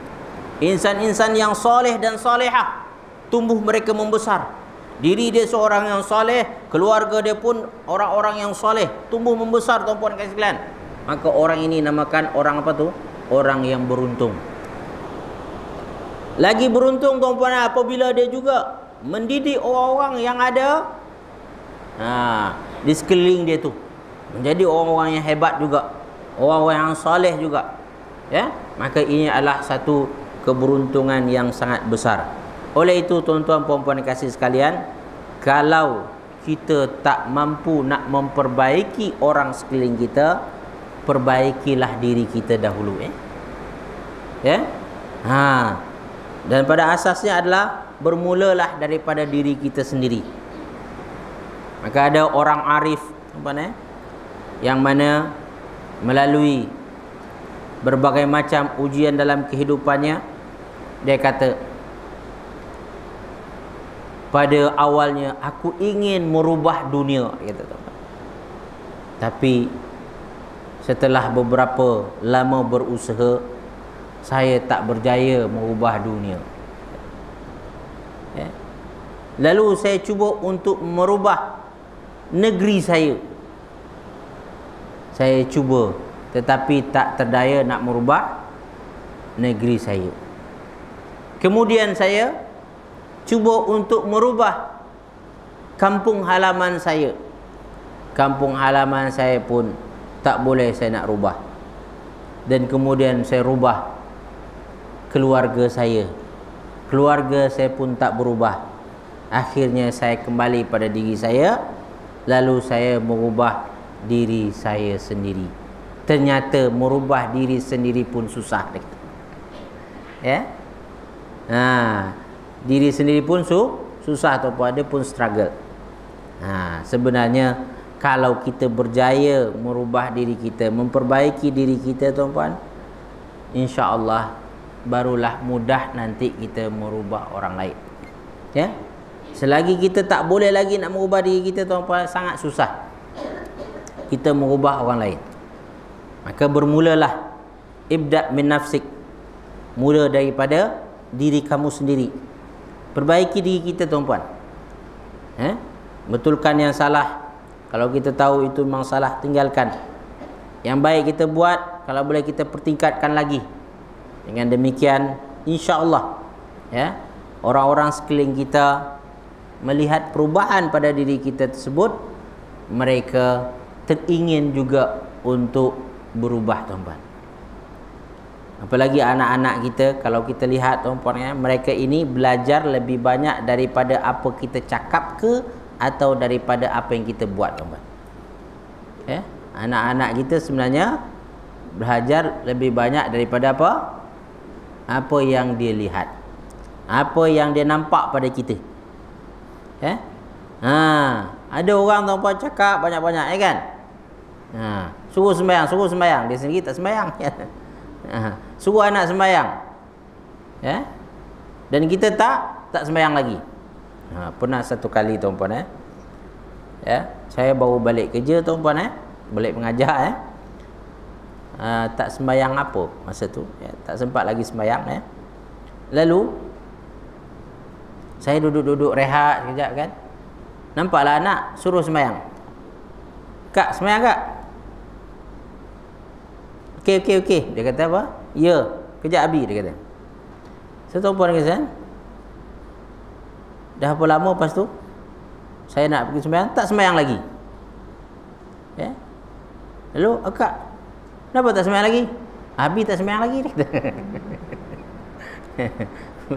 insan-insan yang soleh dan solehah. Tumbuh mereka membesar, diri dia seorang yang soleh, keluarga dia pun orang-orang yang soleh, tumbuh membesar tuan-puan sekalian. Maka orang ini namakan orang apa tu? Orang yang beruntung. Lagi beruntung tuan-puan apabila dia juga mendidik orang-orang yang ada di sekeliling dia tu menjadi orang-orang yang hebat juga, orang-orang yang soleh juga. Maka ini adalah satu keberuntungan yang sangat besar. Oleh itu tuan-tuan puan-puan kasih sekalian, kalau kita tak mampu nak memperbaiki orang sekeliling kita, perbaikilah diri kita dahulu. Dan pada asasnya adalah bermulalah daripada diri kita sendiri. Maka ada orang arif yang mana melalui berbagai macam ujian dalam kehidupannya, dia kata, pada awalnya aku ingin merubah dunia, kata tuan. Tapi setelah beberapa lama berusaha, saya tak berjaya merubah dunia. Lalu saya cuba untuk merubah negeri saya. Saya cuba, tetapi tak terdaya nak merubah negeri saya. Kemudian saya cuba untuk merubah kampung halaman saya. Kampung halaman saya pun tak boleh saya nak rubah. Dan kemudian saya rubah keluarga saya. Keluarga saya pun tak berubah. Akhirnya saya kembali pada diri saya, lalu saya merubah diri saya sendiri. Ternyata merubah diri sendiri pun susah. Diri sendiri pun susah ataupun ada pun struggle. Sebenarnya kalau kita berjaya merubah diri kita, memperbaiki diri kita tuan-puan, insya-Allah barulah mudah nanti kita merubah orang lain. Selagi kita tak boleh lagi nak merubah diri kita tuan-puan, sangat susah kita merubah orang lain. Maka bermulalah ibda' min nafsik. Mula daripada diri kamu sendiri. Perbaiki diri kita tuan-puan. Betulkan yang salah. Kalau kita tahu itu memang salah, tinggalkan. Yang baik kita buat, kalau boleh kita pertingkatkan lagi. Dengan demikian insya-Allah orang-orang sekeliling kita melihat perubahan pada diri kita tersebut, mereka teringin juga untuk berubah tuan-puan. Apalagi anak-anak kita, kalau kita lihat tuan-puan, mereka ini belajar lebih banyak daripada apa kita cakap ke atau daripada apa yang kita buat tuan-puan. Anak-anak kita sebenarnya belajar lebih banyak daripada apa yang dia lihat. apa yang dia nampak pada kita. Ada orang tuan-puan cakap banyak-banyak kan. Suruh sembahyang, dia sendiri tak sembahyang. Suruh anak sembahyang. Dan kita tak sembahyang lagi. Pernah satu kali tuan-puan saya baru balik kerja tuan-puan balik mengajar tak sembahyang apa masa tu, tak sempat lagi sembahyang Lalu saya duduk-duduk rehat sekejap kan. Nampaklah anak suruh sembahyang. Kak, sembahyang kak? Okey. Dia kata apa? Ya, kejap Abi, dia kata. Saya tuan-puan kata, dah berapa lama lepas tu saya nak pergi sembahyang, tak sembahyang lagi. Lalu, kak, kenapa tak sembahyang lagi? Abi tak sembahyang lagi, dia kata.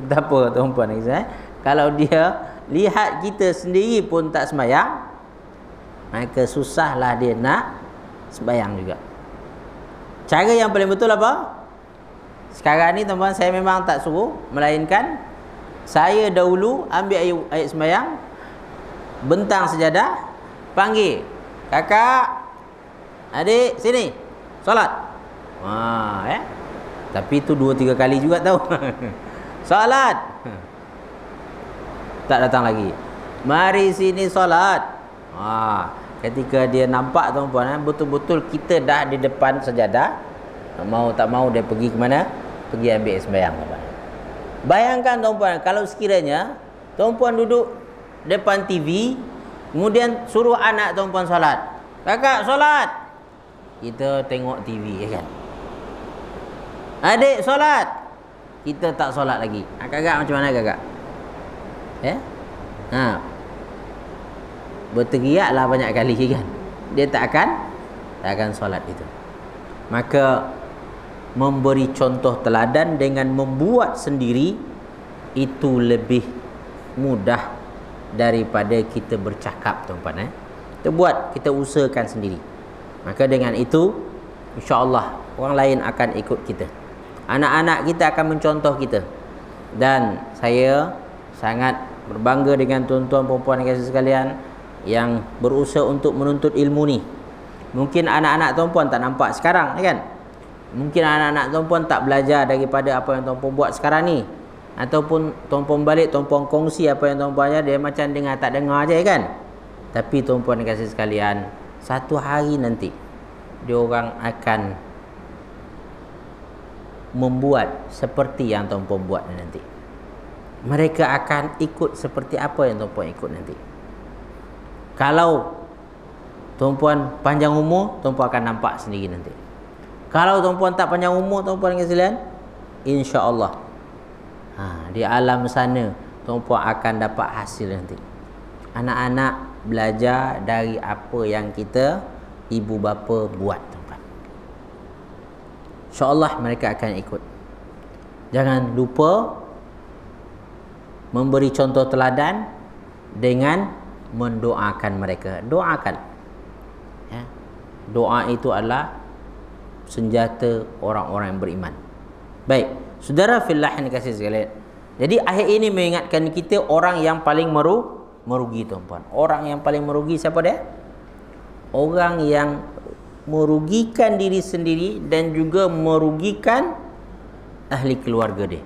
Tak apa tuan-puan kata, kalau dia lihat kita sendiri pun tak sembahyang, maka susahlah dia nak sembahyang juga. Cara yang paling betul apa? Sekarang ni tuan-tuan, saya memang tak suruh, melainkan saya dahulu ambil ayat sembahyang, bentang sejadah, panggil kakak, adik, sini solat. Tapi tu 2-3 kali juga tahu. Solat. Tak datang lagi. Mari sini solat. Ketika dia nampak tuan-puan, betul-betul kita dah di depan sejadah, mau tak mau dia pergi ke mana? Pergi ambil sembahyang. Bayangkan tuan-puan, kalau sekiranya tuan-puan duduk depan TV, kemudian suruh anak tuan-puan solat. Kakak solat. Kita tengok TV kan. Adik solat. Kita tak solat lagi. Kakak macam mana kakak? Berteriaklah banyak kali kan. Dia tak akan solat itu. Maka memberi contoh teladan dengan membuat sendiri itu lebih mudah daripada kita bercakap tuan-tuan. Kita buat, kita usahakan sendiri. Maka dengan itu insya-Allah orang lain akan ikut kita. Anak-anak kita akan mencontoh kita. Dan saya sangat berbangga dengan tuan-tuan puan-puan dan kasih sekalian yang berusaha untuk menuntut ilmu ni. Mungkin anak-anak tuan-puan tak nampak sekarang kan. Mungkin anak-anak tuan-puan tak belajar daripada apa yang tuan-puan buat sekarang ni. Ataupun tuan-puan balik, tuan-puan kongsi apa yang tuan-puan ajar, dia macam dengar tak dengar aja kan. Tapi tuan-puan dan kasih sekalian, satu hari nanti dia orang akan membuat seperti yang tuan-puan buat nanti. Mereka akan ikut seperti apa yang tuan-puan ikut nanti. Kalau tuan-puan panjang umur, tuan-puan akan nampak sendiri nanti. Kalau tuan-puan tak panjang umur, tuan-puan dan sekalian, insya-Allah di alam sana tuan-puan akan dapat hasil nanti. Anak-anak belajar dari apa yang kita ibu bapa buat, tuan-puan. InsyaAllah mereka akan ikut. Jangan lupa memberi contoh teladan dengan mendoakan mereka. Doakan. Doa itu adalah senjata orang-orang yang beriman. Baik, saudara fillah yang dikasihi sekalian. Jadi ayat ini mengingatkan kita orang yang paling merugi tuan-puan. Orang yang paling merugi siapa dia? Orang yang merugikan diri sendiri dan juga merugikan ahli keluarga dia.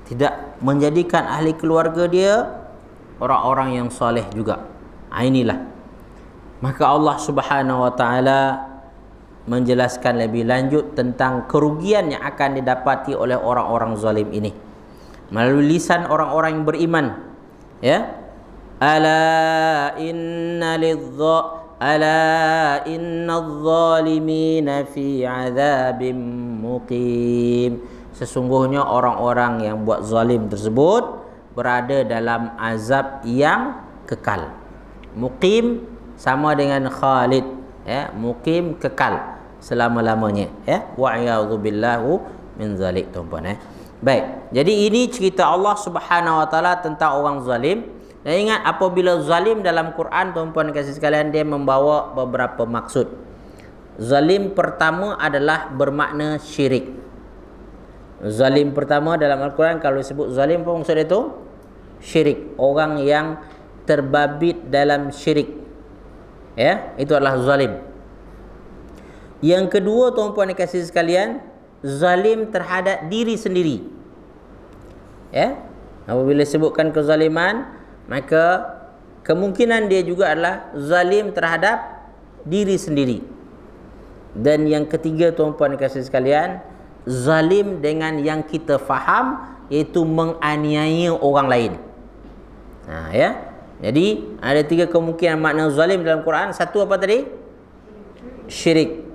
Tidak menjadikan ahli keluarga dia orang-orang yang soleh juga. Inilah. Maka Allah Subhanahu wa taala menjelaskan lebih lanjut tentang kerugian yang akan didapati oleh orang-orang zalim ini melalui lisan orang-orang yang beriman. Ala innadh zalimina fi adzabim muqim. Sesungguhnya orang-orang yang buat zalim tersebut berada dalam azab yang kekal. Muqim sama dengan khalid, muqim kekal selama-lamanya, wa a'udzubillahu min zalik, tuan-puan. Baik, jadi ini cerita Allah Subhanahu wa taala tentang orang zalim. Dan ingat, apabila zalim dalam Quran, tuan-puan kasih sekalian, dia membawa beberapa maksud. Zalim pertama adalah bermakna syirik. Zalim pertama dalam Al-Quran kalau disebut zalim apa maksud itu? Syirik. Orang yang terbabit dalam syirik. Ya, itu adalah zalim. Yang kedua, tuan-puan dan kasih sekalian, zalim terhadap diri sendiri. Ya. Apabila sebutkan kezaliman, maka kemungkinan dia juga adalah zalim terhadap diri sendiri. Dan yang ketiga, tuan-puan dan kasih sekalian, zalim dengan yang kita faham, iaitu menganiaya orang lain. Ya. Jadi ada tiga kemungkinan makna zalim dalam Quran. Satu apa tadi? Syirik.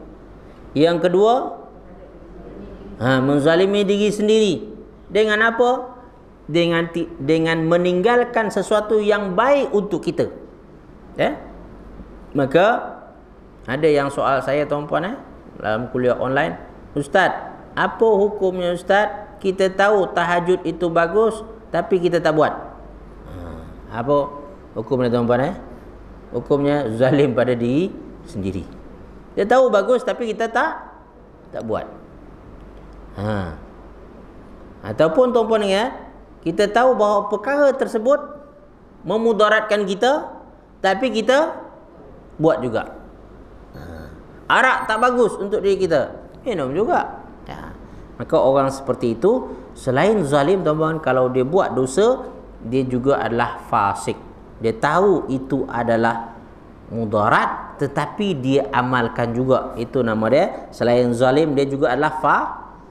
Yang kedua, menzalimi diri sendiri. Dengan apa? Dengan meninggalkan sesuatu yang baik untuk kita. Ya. Maka ada yang soal saya, tuan-puan, dalam kuliah online, Ustaz, apa hukumnya Ustaz? Kita tahu tahajud itu bagus, tapi kita tak buat. Apa hukumnya, tuan-puan? Hukumnya zalim pada diri sendiri. Dia tahu bagus, tapi kita tak buat. Ataupun, tuan-puan, kita tahu bahawa perkara tersebut memudaratkan kita, tapi kita buat juga. Arak tak bagus untuk diri kita, minum juga. Maka orang seperti itu, selain zalim, tuan-tuan, kalau dia buat dosa, dia juga adalah fasik. Dia tahu itu adalah mudarat, tetapi dia amalkan juga. Itu nama dia. Selain zalim, dia juga adalah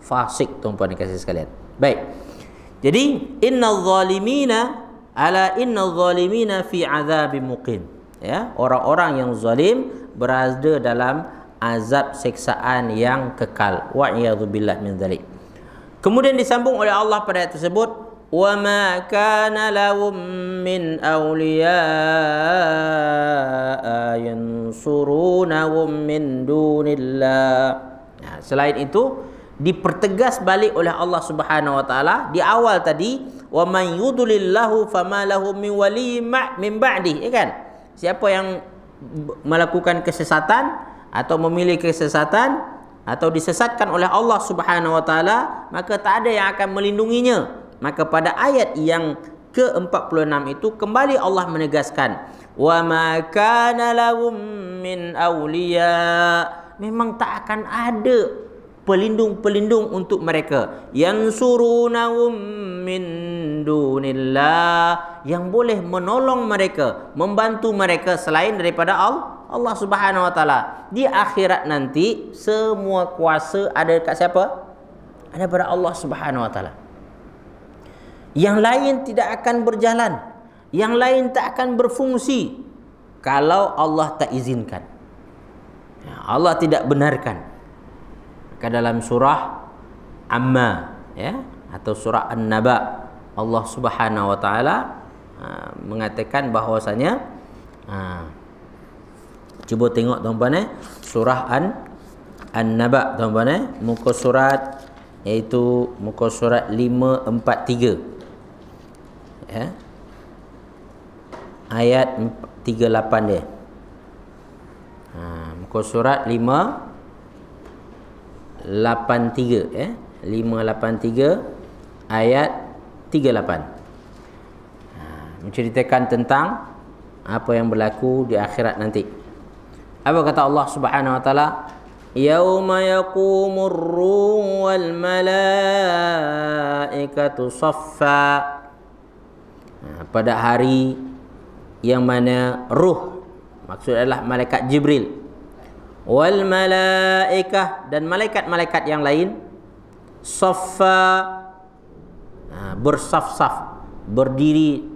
fasik, tuan-tuan dan kasih sekalian. Baik. Jadi innal zalimina fi azabim muqim. Ya, orang-orang yang zalim berada dalam azab siksaan yang kekal. Wa iyadzubillah min dzalik. Kemudian disambung oleh Allah pada ayat tersebut, wa ma kana lahum min awliya yansurunahum min dunillah. Selain itu dipertegas balik oleh Allah Subhanahu wa taala di awal tadi, wa man yudlilillahu fama lahu min wali min ba'di, ya kan? Siapa yang melakukan kesesatan atau memilih kesesatan atau disesatkan oleh Allah Subhanahu wa taala, maka tak ada yang akan melindunginya. Maka pada ayat yang ke-46 itu kembali Allah menegaskan, wa ma kana lahum min awliya, memang tak akan ada pelindung-pelindung untuk mereka, yansurunahum min dunillah, yang boleh menolong mereka, membantu mereka selain daripada Allah Subhanahu wa taala. Di akhirat nanti semua kuasa ada dekat siapa? Ada pada Allah Subhanahu wa taala. Yang lain tidak akan berjalan, yang lain tak akan berfungsi kalau Allah tak izinkan. Allah tidak benarkan. Dalam surah Amma, ya, atau surah An-Naba, Allah Subhanahu wa taala mengatakan bahwasanya, cuba tengok, tuan-tuan, surah An-Naba, tuan-tuan, muka surat, iaitu muka surat 543, ya, ayat 38 dia. Muka surat 583, ya, 583 ayat 38. Menceritakan tentang apa yang berlaku di akhirat nanti. Apa kata Allah Subhanahu wa taala? Yauma yaqumur ruhu wal malaikatu saffa. Pada hari yang mana ruh, maksud adalah malaikat Jibril, wal malaikah, dan malaikat-malaikat yang lain, saffa, bersaf-saf, berdiri,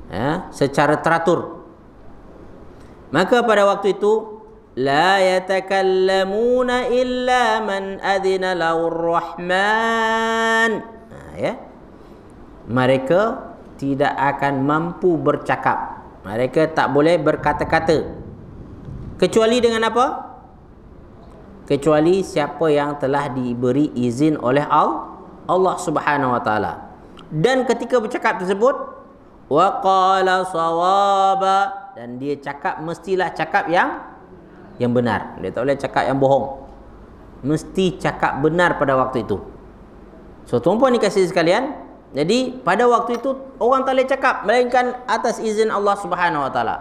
ya, secara teratur. Maka pada waktu itu, la yatakallamuna illa man adina lahur rahman, ya, mereka tidak akan mampu bercakap, mereka tak boleh berkata-kata, kecuali dengan apa? Kecuali siapa yang telah diberi izin oleh Allah Subhanahu wa taala. Dan ketika bercakap tersebut, wa qala sawaba, dan dia cakap mestilah cakap yang benar. Dia tak boleh cakap yang bohong. Mesti cakap benar pada waktu itu. So tuan-puan dikasihi sekalian, jadi pada waktu itu orang tak boleh cakap melainkan atas izin Allah Subhanahu Wa Taala.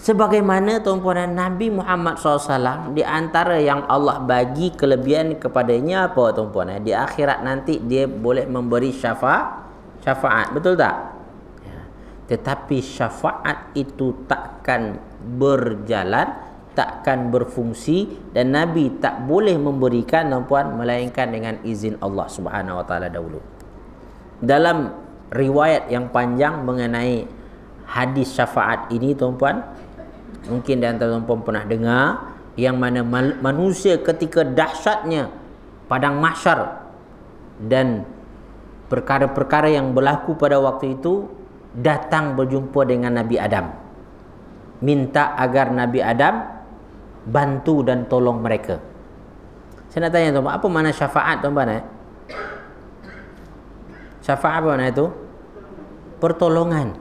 Sebagaimana tuan-puan dan Nabi Muhammad SAW, di antara yang Allah bagi kelebihan kepadanya apa tuan-puan? Di akhirat nanti dia boleh memberi syafaat, betul tak? Ya. Tetapi syafaat itu takkan berjalan, takkan berfungsi, dan Nabi tak boleh memberikan tuan-puan melainkan dengan izin Allah Subhanahu Wa Taala dahulu. Dalam riwayat yang panjang mengenai hadis syafaat ini tuan-puan, mungkin di antara tuan-puan pernah dengar, yang mana manusia ketika dahsyatnya padang mahsyar dan perkara-perkara yang berlaku pada waktu itu, datang berjumpa dengan Nabi Adam, minta agar Nabi Adam bantu dan tolong mereka. Saya nak tanya tuan-puan, apa makna syafaat tuan-puan? Syafaat apa makna itu? Pertolongan.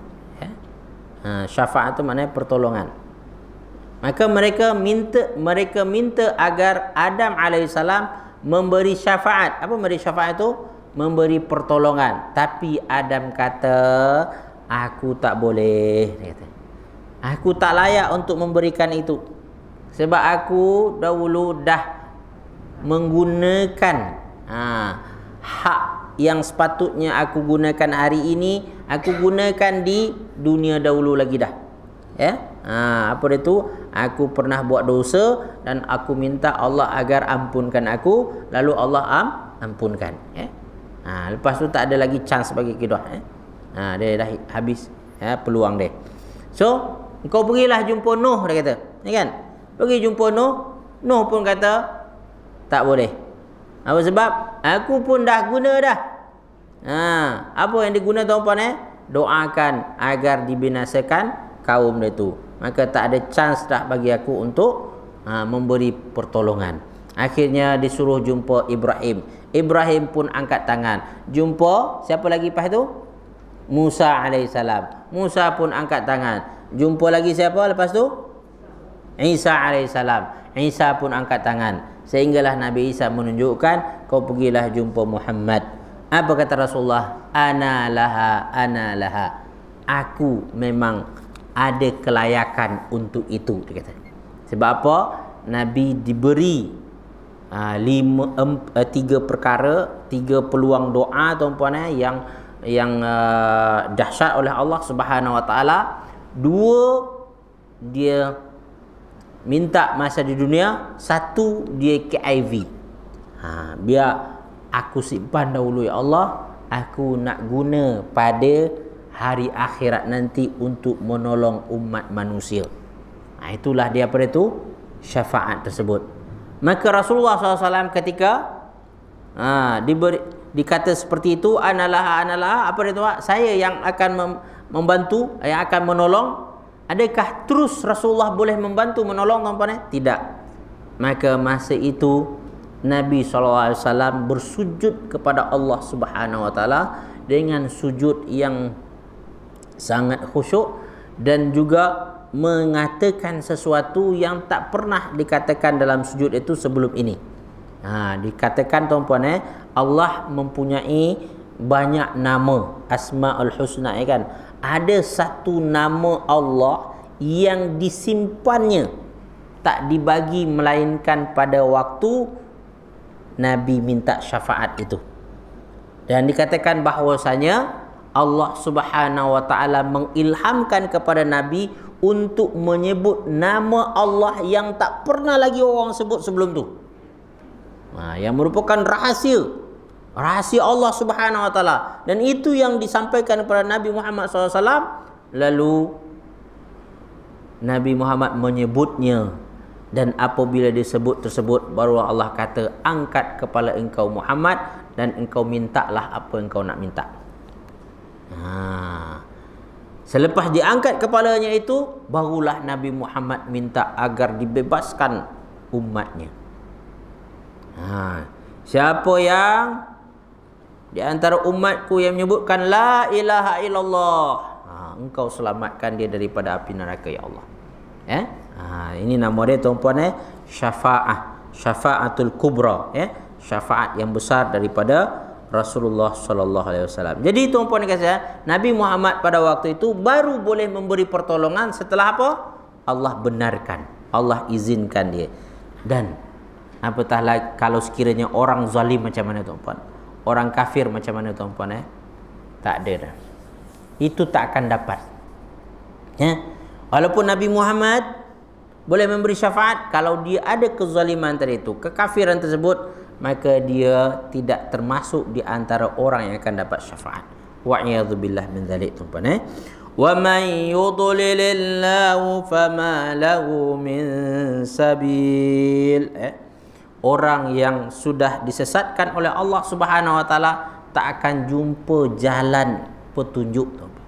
Syafaat itu maknanya pertolongan. Maka mereka minta agar Adam alaihissalam memberi syafaat. Apa memberi syafaat itu? Memberi pertolongan. Tapi Adam kata, aku tak boleh. Dia kata, aku tak layak untuk memberikan itu. Sebab aku dahulu dah menggunakan hak yang sepatutnya aku gunakan hari ini, aku gunakan di dunia dahulu lagi dah. Ya? Apa dia tu? Aku pernah buat dosa dan aku minta Allah agar ampunkan aku, lalu Allah ampunkan. Ya? Lepas tu tak ada lagi chance bagi kita. Dia dah habis peluang dia. So, kau pergilah jumpa Nuh, dia kata. Ya kan? Pergi jumpa Nuh. Nuh pun kata tak boleh. Apa sebab? Aku pun dah guna dah. Apa yang diguna tuan-puan? Doakan agar dibinasakan kaum dia tu. Maka tak ada chance dah bagi aku untuk memberi pertolongan. Akhirnya disuruh jumpa Ibrahim. Ibrahim pun angkat tangan. Jumpa siapa lagi lepas tu? Musa alaihissalam. Musa pun angkat tangan. Jumpa lagi siapa lepas tu? Isa alaihissalam. Isa pun angkat tangan. Sehinggalah Nabi Isa menunjukkan, kau pergilah jumpa Muhammad. Apa kata Rasulullah? Ana laha. Aku memang ada kelayakan untuk itu, dia kata. Sebab apa? Nabi diberi tiga perkara, tiga peluang doa tuan-puan yang dahsyat oleh Allah Subhanahu Wa Taala. Dua, dia minta masa di dunia. Satu, dia KIV. Biar aku simpan dahulu ya Allah, aku nak guna pada hari akhirat nanti untuk menolong umat manusia. Itulah dia pada itu syafaat tersebut. Maka Rasulullah SAW ketika dikata seperti itu, analah, apa dia tu? Saya yang akan membantu, yang akan menolong. Adakah terus Rasulullah boleh membantu menolong tuan-puan? Tidak. Maka masa itu Nabi SAW bersujud kepada Allah Subhanahu Wa Taala dengan sujud yang sangat khusyuk, dan juga mengatakan sesuatu yang tak pernah dikatakan dalam sujud itu sebelum ini. Dikatakan tuan-puan, Allah mempunyai banyak nama, Asmaul Husna, kan? Ada satu nama Allah yang disimpannya, tak dibagi melainkan pada waktu Nabi minta syafaat itu. Dan dikatakan bahawasanya Allah Subhanahu Wa Taala mengilhamkan kepada Nabi untuk menyebut nama Allah yang tak pernah lagi orang sebut sebelum tu. Yang merupakan rahasia Allah Subhanahu Wa Taala, dan itu yang disampaikan kepada Nabi Muhammad SAW. Lalu Nabi Muhammad menyebutnya, dan apabila disebut tersebut, baru Allah kata, angkat kepala engkau Muhammad dan engkau mintalah apa engkau nak minta. Selepas diangkat kepalanya itu, barulah Nabi Muhammad minta agar dibebaskan umatnya. Siapa yang di antara umatku yang menyebutkan la ilaha illallah, engkau selamatkan dia daripada api neraka ya Allah. Ini nama dia tuan-puan, syafa'atul kubra, syafaat yang besar daripada Rasulullah sallallahu alaihi wasallam. Jadi tuan-puan dan sekalian, Nabi Muhammad pada waktu itu baru boleh memberi pertolongan setelah apa? Allah benarkan, Allah izinkan dia. Dan apatah lagi kalau sekiranya orang zalim macam mana tuan-puan? Orang kafir macam mana tuan-puan Tak ada dah. Itu tak akan dapat. Ya. Walaupun Nabi Muhammad boleh memberi syafaat, kalau dia ada kezaliman tadi itu, kekafiran tersebut, maka dia tidak termasuk di antara orang yang akan dapat syafaat. Wa'iyadzubillah min dzalik tuan-puan. Wa man yudlilillahu fama lahu min sabil. Orang yang sudah disesatkan oleh Allah Subhanahu wa taala tak akan jumpa jalan petunjuk tuan-puan.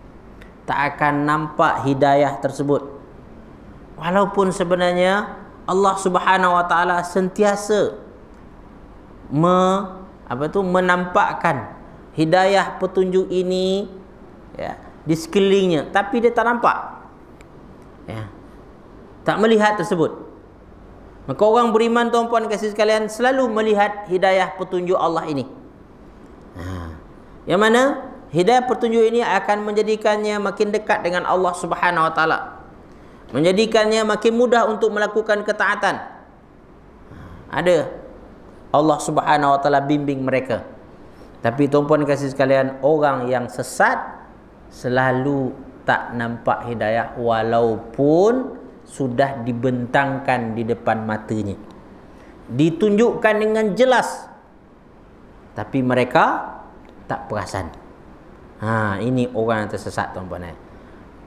Tak akan nampak hidayah tersebut. Walaupun sebenarnya Allah Subhanahu wa taala sentiasa menampakkan hidayah petunjuk ini ya, di sekelilingnya, tapi dia tak nampak, ya, tak melihat tersebut. Maka orang beriman tuan-puan kasih sekalian selalu melihat hidayah petunjuk Allah ini. Yang mana hidayah petunjuk ini akan menjadikannya makin dekat dengan Allah Subhanahu wa taala, menjadikannya makin mudah untuk melakukan ketaatan. Ada Allah Subhanahu wa taala bimbing mereka. Tapi tuan-puan kasih sekalian, orang yang sesat selalu tak nampak hidayah walaupun sudah dibentangkan di depan matanya, ditunjukkan dengan jelas, tapi mereka tak perasan. Ini orang yang tersesat tuan-puan.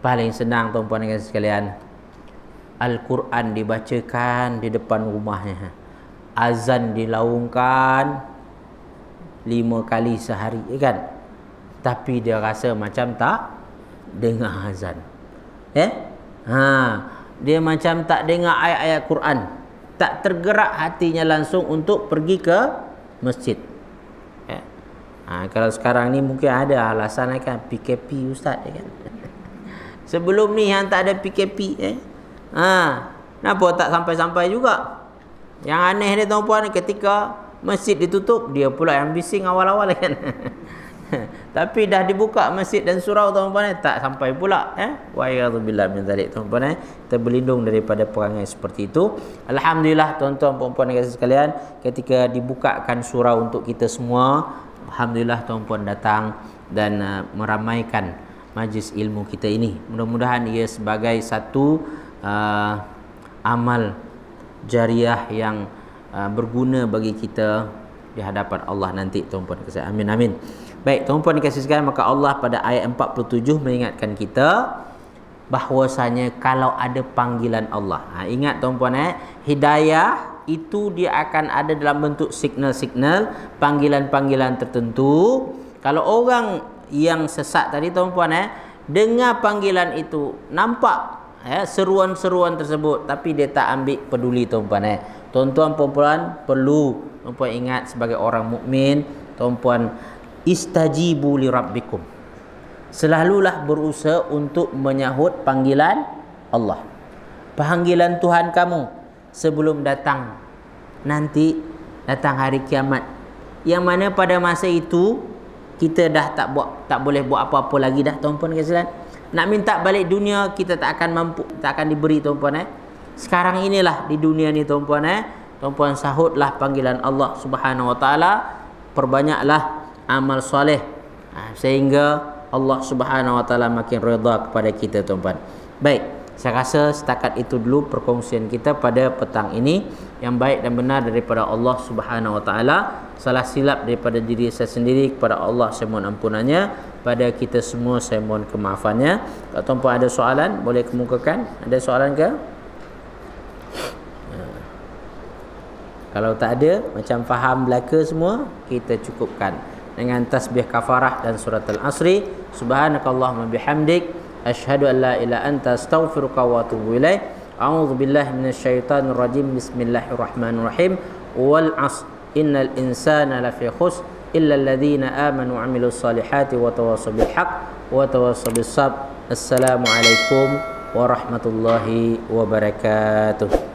Paling senang tuan-puan kasih sekalian, Al-Quran dibacakan di depan rumahnya, azan dilaungkan 5 kali sehari, kan? Tapi dia rasa macam tak dengar azan. Dia macam tak dengar ayat-ayat Quran, tak tergerak hatinya langsung untuk pergi ke masjid. Kalau sekarang ni mungkin ada alasan kan, PKP ustaz, kan? Sebelum ni yang tak ada PKP, kenapa tak sampai-sampai juga? Yang aneh dia tuan-puan, ketika masjid ditutup, dia pula yang bising awal-awal, kan? Tapi dah dibuka masjid dan surau tuan-puan, tak sampai pula. Wa'iyadzubillah min dzalik tuan-puan. Kita berlindung daripada perangai seperti itu. Alhamdulillah tuan-tuan puan-puan dan sekalian, ketika dibukakan surau untuk kita semua, alhamdulillah tuan-puan datang dan meramaikan majlis ilmu kita ini. Mudah-mudahan ia sebagai satu amal jariah yang berguna bagi kita di hadapan Allah nanti tuan-puan kasih. Amin amin. Baik tuan-puan dikasih sekalian, maka Allah pada ayat 47 mengingatkan kita bahwasanya kalau ada panggilan Allah. Ingat tuan-puan, hidayah itu dia akan ada dalam bentuk signal-signal, panggilan-panggilan tertentu. Kalau orang yang sesat tadi tuan-puan, dengar panggilan itu, nampak seruan-seruan tersebut, tapi dia tak ambil peduli tuan-puan. Tuan-tuan puan-puan perlu tuan-puan ingat sebagai orang mukmin, tuan-puan, istajibu li rabbikum. Selalulah berusaha untuk menyahut panggilan Allah, panggilan Tuhan kamu sebelum datang hari kiamat, yang mana pada masa itu kita dah tak boleh buat apa-apa lagi dah tuan-puan sekalian. Nak minta balik dunia kita tak akan mampu, tak akan diberi tuan-puan. Sekarang inilah di dunia ni tuan-puan, tuan-puan sahutlah panggilan Allah Subhanahu wa taala, perbanyaklah amal soleh sehingga Allah Subhanahu wa taala makin redha kepada kita tuan-puan. Baik, saya rasa setakat itu dulu perkongsian kita pada petang ini. Yang baik dan benar daripada Allah Subhanahu wa taala, salah silap daripada diri saya sendiri, kepada Allah saya mohon ampunannya, pada kita semua saya mohon kemaafannya. Kalau tuan-puan ada soalan boleh kemukakan. Ada soalan ke? Kalau tak ada, macam faham belaka semua, kita cukupkan dengan tasbih kafarah dan surat al-asri. Subhanakallahumma bihamdik, asyhadu an la ilaha anta, astaghfiruka wa atubu ilaik. A'udzu billahi minasyaitonir rajim. Bismillahirrahmanirrahim. Wal 'asr innal insana lafi khusr illa alladhina amanu wa 'amilus solihati wa tawassaw bil haqq wa tawassaw bis sabr. Assalamualaikum warahmatullahi wabarakatuh.